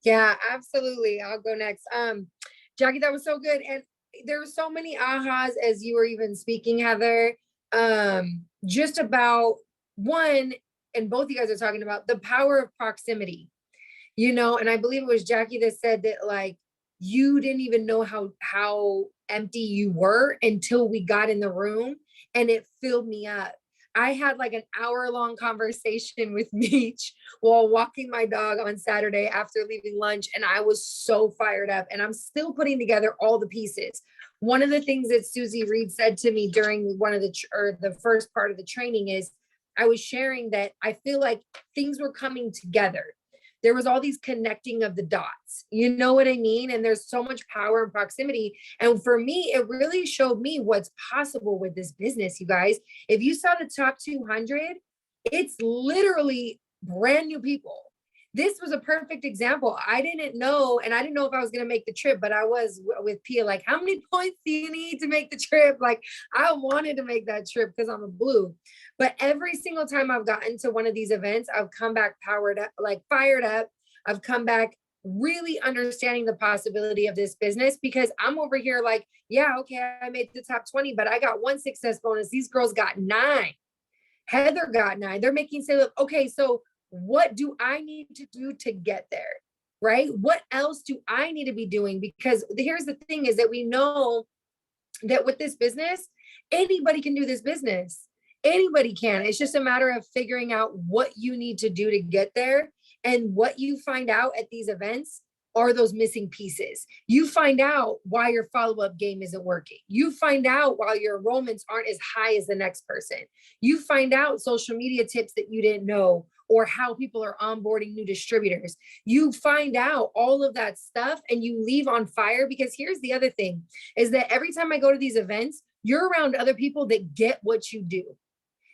Yeah, absolutely. I'll go next. Jackie, that was so good. And there were so many ahas as you were even speaking, Heather. Just about one, and both you guys are talking about the power of proximity, and I believe it was Jackie that said that like you didn't even know how empty you were until we got in the room and it filled me up. I had like an hour-long conversation with Meech while walking my dog on Saturday after leaving lunch, and I was so fired up, and I'm still putting together all the pieces. One of the things that Susie Reed said to me during one of the first part of the training is I was sharing that I feel like things were coming together. there was all these connecting of the dots. You know what I mean? And there's so much power in proximity. And for me, it really showed me what's possible with this business, you guys. If you saw the top 200, it's literally brand new people. This was a perfect example. I didn't know, and I didn't know if I was going to make the trip, but I was with Pia, like, how many points do you need to make the trip? Like, I wanted to make that trip because I'm a blue. But every single time I've gotten to one of these events, I've come back powered up, like fired up. I've come back really understanding the possibility of this business, because I'm over here like, yeah, okay, I made the top 20, but I got one success bonus. These girls got 9. Heather got 9. They're making sales. Okay, so what do I need to do to get there? Right? What else do I need to be doing? Because here's the thing, is that we know that with this business, anybody can do this business. Anybody can. It's just a matter of figuring out what you need to do to get there. And what you find out at these events are those missing pieces. You find out why your follow-up game isn't working. You find out why your enrollments aren't as high as the next person. You find out social media tips that you didn't know, or how people are onboarding new distributors. You find out all of that stuff and you leave on fire, because here's the other thing, is that every time I go to these events, you're around other people that get what you do.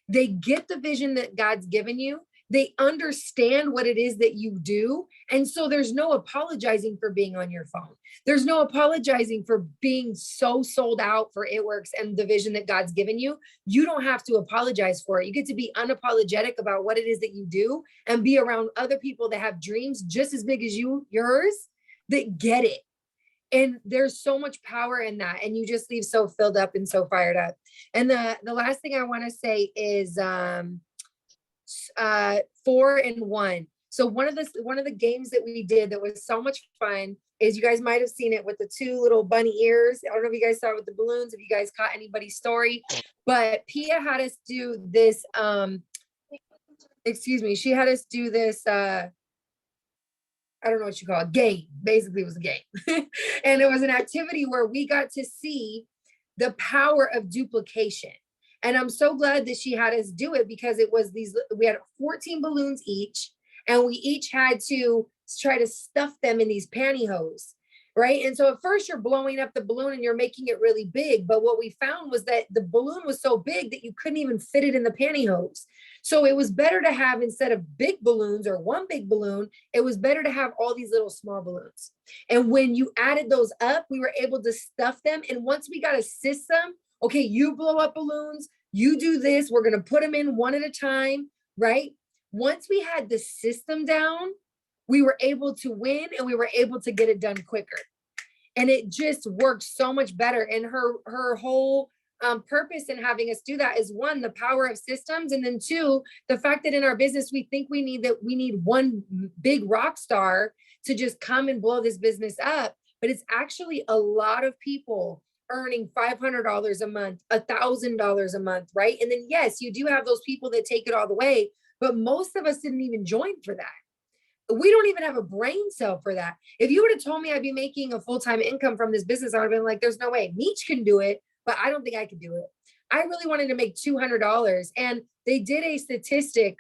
They get the vision that God's given you. They understand what it is that you do. And so there's no apologizing for being on your phone. There's no apologizing for being so sold out for It Works and the vision that God's given you. You don't have to apologize for it. You get to be unapologetic about what it is that you do and be around other people that have dreams just as big as yours, that get it. And there's so much power in that. And you just leave so filled up and so fired up. And the last thing I want to say is 4 and 1. So one of the games that we did that was so much fun is, you guys might have seen it with the 2 little bunny ears. I don't know if you guys saw it with the balloons, if you guys caught anybody's story, but Pia had us do this, she had us do this, I don't know what you call it, game. Basically, it was a game. And it was an activity where we got to see the power of duplication. And I'm so glad that she had us do it, because it was we had 14 balloons each, and we each had to try to stuff them in these pantyhose, right? And so at first you're blowing up the balloon and you're making it really big. But what we found was that the balloon was so big that you couldn't even fit it in the pantyhose. So it was better to have, instead of big balloons or one big balloon, it was better to have all these little small balloons. And when you added those up, we were able to stuff them. And once we got a system, okay, you blow up balloons, you do this, we're going to put them in one at a time, right? Once we had the system down, we were able to win, and we were able to get it done quicker. And it just worked so much better. And her whole purpose in having us do that is, 1, the power of systems. And then 2, the fact that in our business, we think we need one big rock star to just come and blow this business up. But it's actually a lot of people earning $500 a month, $1,000 a month, right? And then yes, you do have those people that take it all the way, but most of us didn't even join for that. We don't even have a brain cell for that. If you would have told me I'd be making a full-time income from this business, I would have been like, there's no way. Meech can do it, but I don't think I could do it. I really wanted to make $200. And they did a statistic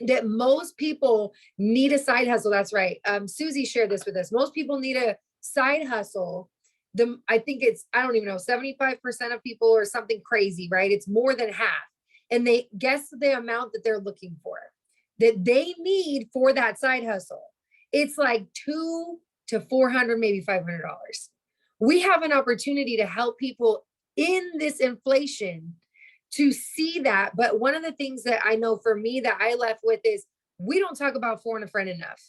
that most people need a side hustle. That's right. Susie shared this with us. Most people need a side hustle. I think it's, I don't even know, 75% of people or something crazy, right? It's more than half. And they guess the amount that they're looking for, that they need for that side hustle. It's like $200 to $400, maybe $500. We have an opportunity to help people in this inflation to see that. But one of the things that I know for me that I left with is, we don't talk about phone a friend enough.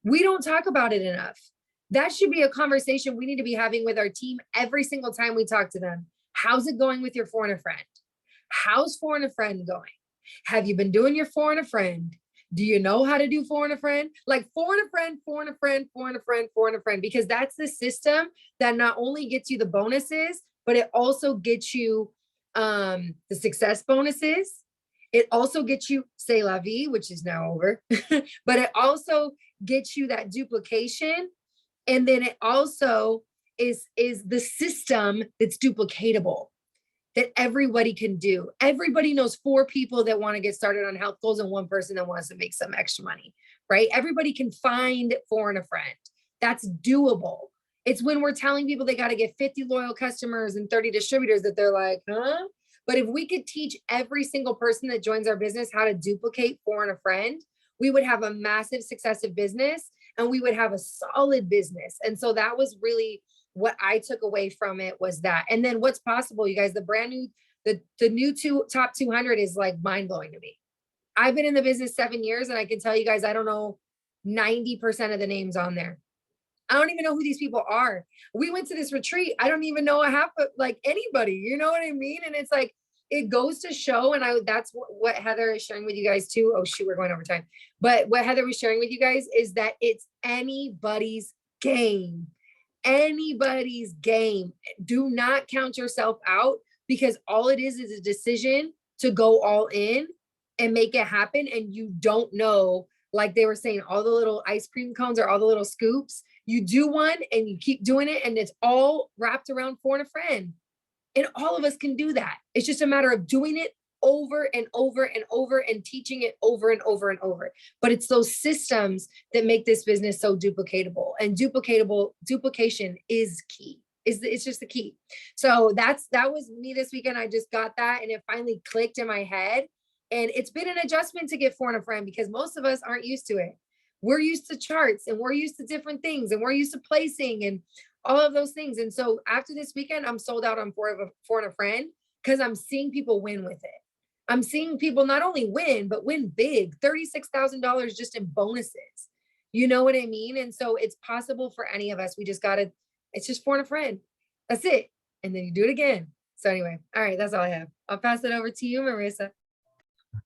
We don't talk about it enough. That should be a conversation we need to be having with our team every single time we talk to them. How's it going with your phone a friend? How's phone a friend going? Have you been doing your phone a friend? Do you know how to do phone a friend? Like phone a friend, phone a friend, phone a friend, phone a friend, because that's the system that not only gets you the bonuses, but it also gets you the success bonuses. It also gets you C'est La Vie, which is now over, but it also gets you that duplication. And then it also is the system that's duplicatable, that everybody can do. Everybody knows 4 people that want to get started on health goals and 1 person that wants to make some extra money. right? Everybody can find Foreign a Friend. That's doable. It's when we're telling people they got to get 50 loyal customers and 30 distributors that they're like, huh? But if we could teach every single person that joins our business how to duplicate Foreign a Friend, we would have a massive successive business and we would have a solid business. And so that was really what I took away from it, was that. And then what's possible, you guys, the brand new, the new top 200 is like mind blowing to me. I've been in the business 7 years and I can tell you guys, I don't know 90% of the names on there. I don't even know who these people are. We went to this retreat. I don't even know half of like anybody, you know what I mean? And it's like, it goes to show, and that's what Heather is sharing with you guys too. Oh shoot, we're going over time. But what Heather was sharing with you guys is that it's anybody's game. Anybody's game. Do not count yourself out, because all it is a decision to go all in and make it happen. And you don't know, like they were saying, all the little ice cream cones or all the little scoops. You do one and you keep doing it, and it's all wrapped around Foreign a Friend. And all of us can do that. It's just a matter of doing it over and over and over and teaching it over and over and over. But it's those systems that make this business so duplicatable, and duplication is key. It's just the key. So that was me this weekend. I just got that and it finally clicked in my head. And it's been an adjustment to get Foreign a Friend, because most of us aren't used to it. We're used to charts and we're used to different things and we're used to placing and all of those things. And so after this weekend, I'm sold out on Foreign a Friend, because I'm seeing people win with it. I'm seeing people not only win, but win big, $36,000 just in bonuses. You know what I mean? And so it's possible for any of us. We just it's just Foreign a Friend. That's it. And then you do it again. So anyway, all right, that's all I have. I'll pass it over to you, Marissa.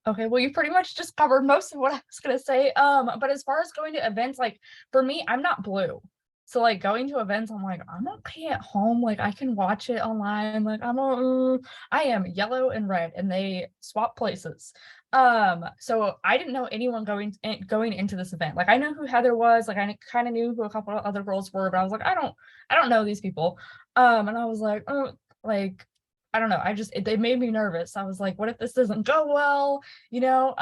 Okay, well, you pretty much just covered most of what I was gonna say. But as far as going to events, like for me, I'm not blue. So like going to events, I'm like, I'm okay at home. Like I can watch it online. Like I am yellow and red, and they swap places. So I didn't know anyone going into this event. Like I know who Heather was. Like I kind of knew who a couple of other girls were, but I was like, I don't know these people. And I was like, oh, like I don't know. They made me nervous. I was like, what if this doesn't go well? You know?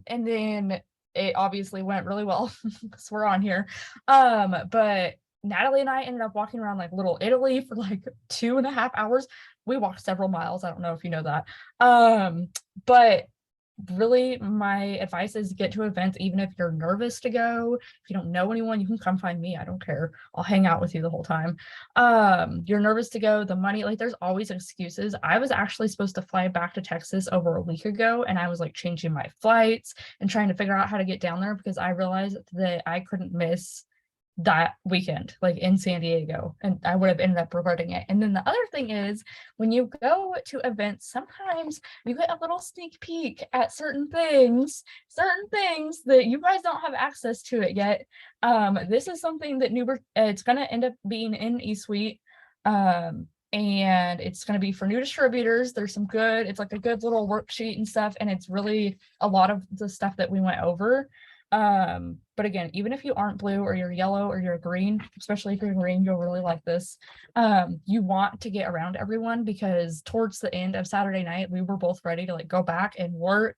And then it obviously went really well because we're on here. But Natalie and I ended up walking around like Little Italy for like 2.5 hours. We walked several miles. I don't know if you know that. But really my advice is get to events, even if you're nervous to go. If you don't know anyone, you can come find me. I don't care. I'll hang out with you the whole time. You're nervous to go, the money, like there's always excuses. I was actually supposed to fly back to Texas over a week ago, and I was like changing my flights and trying to figure out how to get down there, because I realized that I couldn't miss that weekend, like in San Diego, and I would have ended up regretting it. And then the other thing is, when you go to events, sometimes you get a little sneak peek at certain things that you guys don't have access to it yet. This is something that it's going to end up being in eSuite. And it's going to be for new distributors. There's it's like a good little worksheet and stuff, and it's really a lot of the stuff that we went over. But again, even if you aren't blue or you're yellow or you're green, especially if you're green, you'll really like this. You want to get around everyone, because towards the end of Saturday night, we were both ready to like go back and work,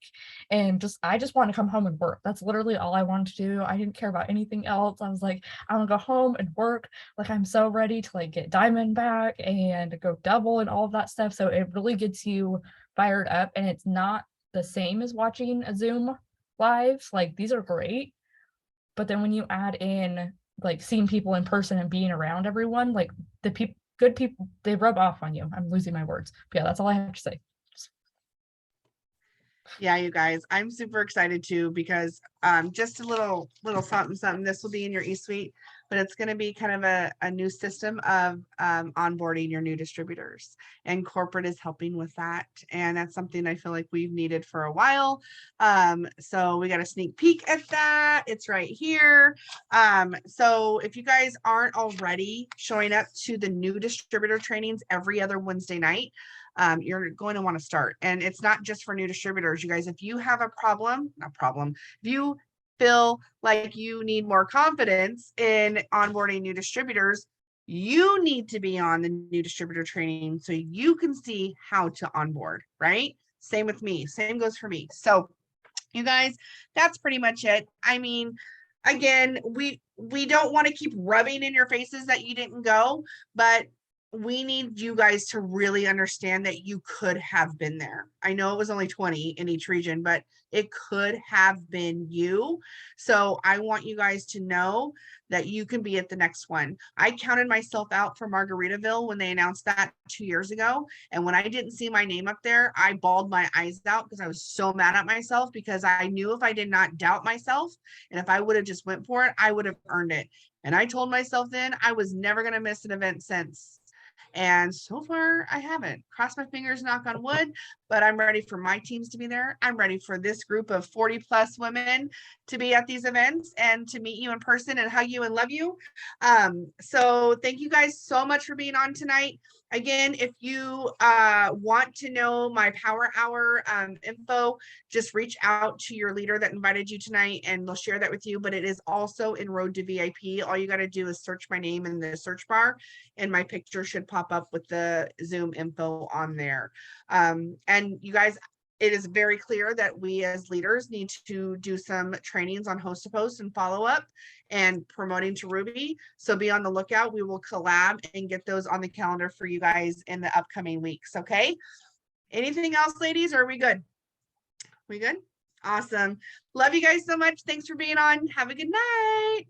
and I just wanted to come home and work. That's literally all I wanted to do. I didn't care about anything else. I was like, I want to go home and work. Like I'm so ready to like get Diamond back and go double and all of that stuff. So it really gets you fired up, and it's not the same as watching a Zoom live. Like these are great, but then when you add in like seeing people in person and being around everyone, like good people, they rub off on you. I'm losing my words, but yeah, that's all I have to say. Yeah, you guys, I'm super excited too, because just a little something. This will be in your eSuite, but it's going to be kind of a new system of onboarding your new distributors, and corporate is helping with that, and that's something I feel like we've needed for a while. So we got a sneak peek at that. It's right here. So if you guys aren't already showing up to the new distributor trainings every other Wednesday night, you're going to want to start. And it's not just for new distributors, you guys. If you have a if you feel like you need more confidence in onboarding new distributors, you need to be on the new distributor training so you can see how to onboard, right? Same with me. Same goes for me. So you guys, that's pretty much it. I mean, again, we don't want to keep rubbing in your faces that you didn't go, but we need you guys to really understand that you could have been there. I know it was only 20 in each region, but it could have been you. So I want you guys to know that you can be at the next one. I counted myself out for Margaritaville when they announced that 2 years ago. And when I didn't see my name up there, I bawled my eyes out because I was so mad at myself, because I knew if I did not doubt myself and if I would have just went for it, I would have earned it. And I told myself then I was never going to miss an event since. And so far, I haven't. Cross my fingers, knock on wood, but I'm ready for my teams to be there. I'm ready for this group of 40 plus women to be at these events and to meet you in person and hug you and love you. So thank you guys so much for being on tonight. Again, if you want to know my Power Hour info, just reach out to your leader that invited you tonight and they'll share that with you. But it is also in Road to VIP. All you got to do is search my name in the search bar and my picture should pop up with the Zoom info on there. And you guys, it is very clear that we as leaders need to do some trainings on host to post and follow up and promoting to Ruby. So be on the lookout. We will collab and get those on the calendar for you guys in the upcoming weeks. Okay. Anything else, ladies? Or are we good? We good? Awesome. Love you guys so much. Thanks for being on. Have a good night.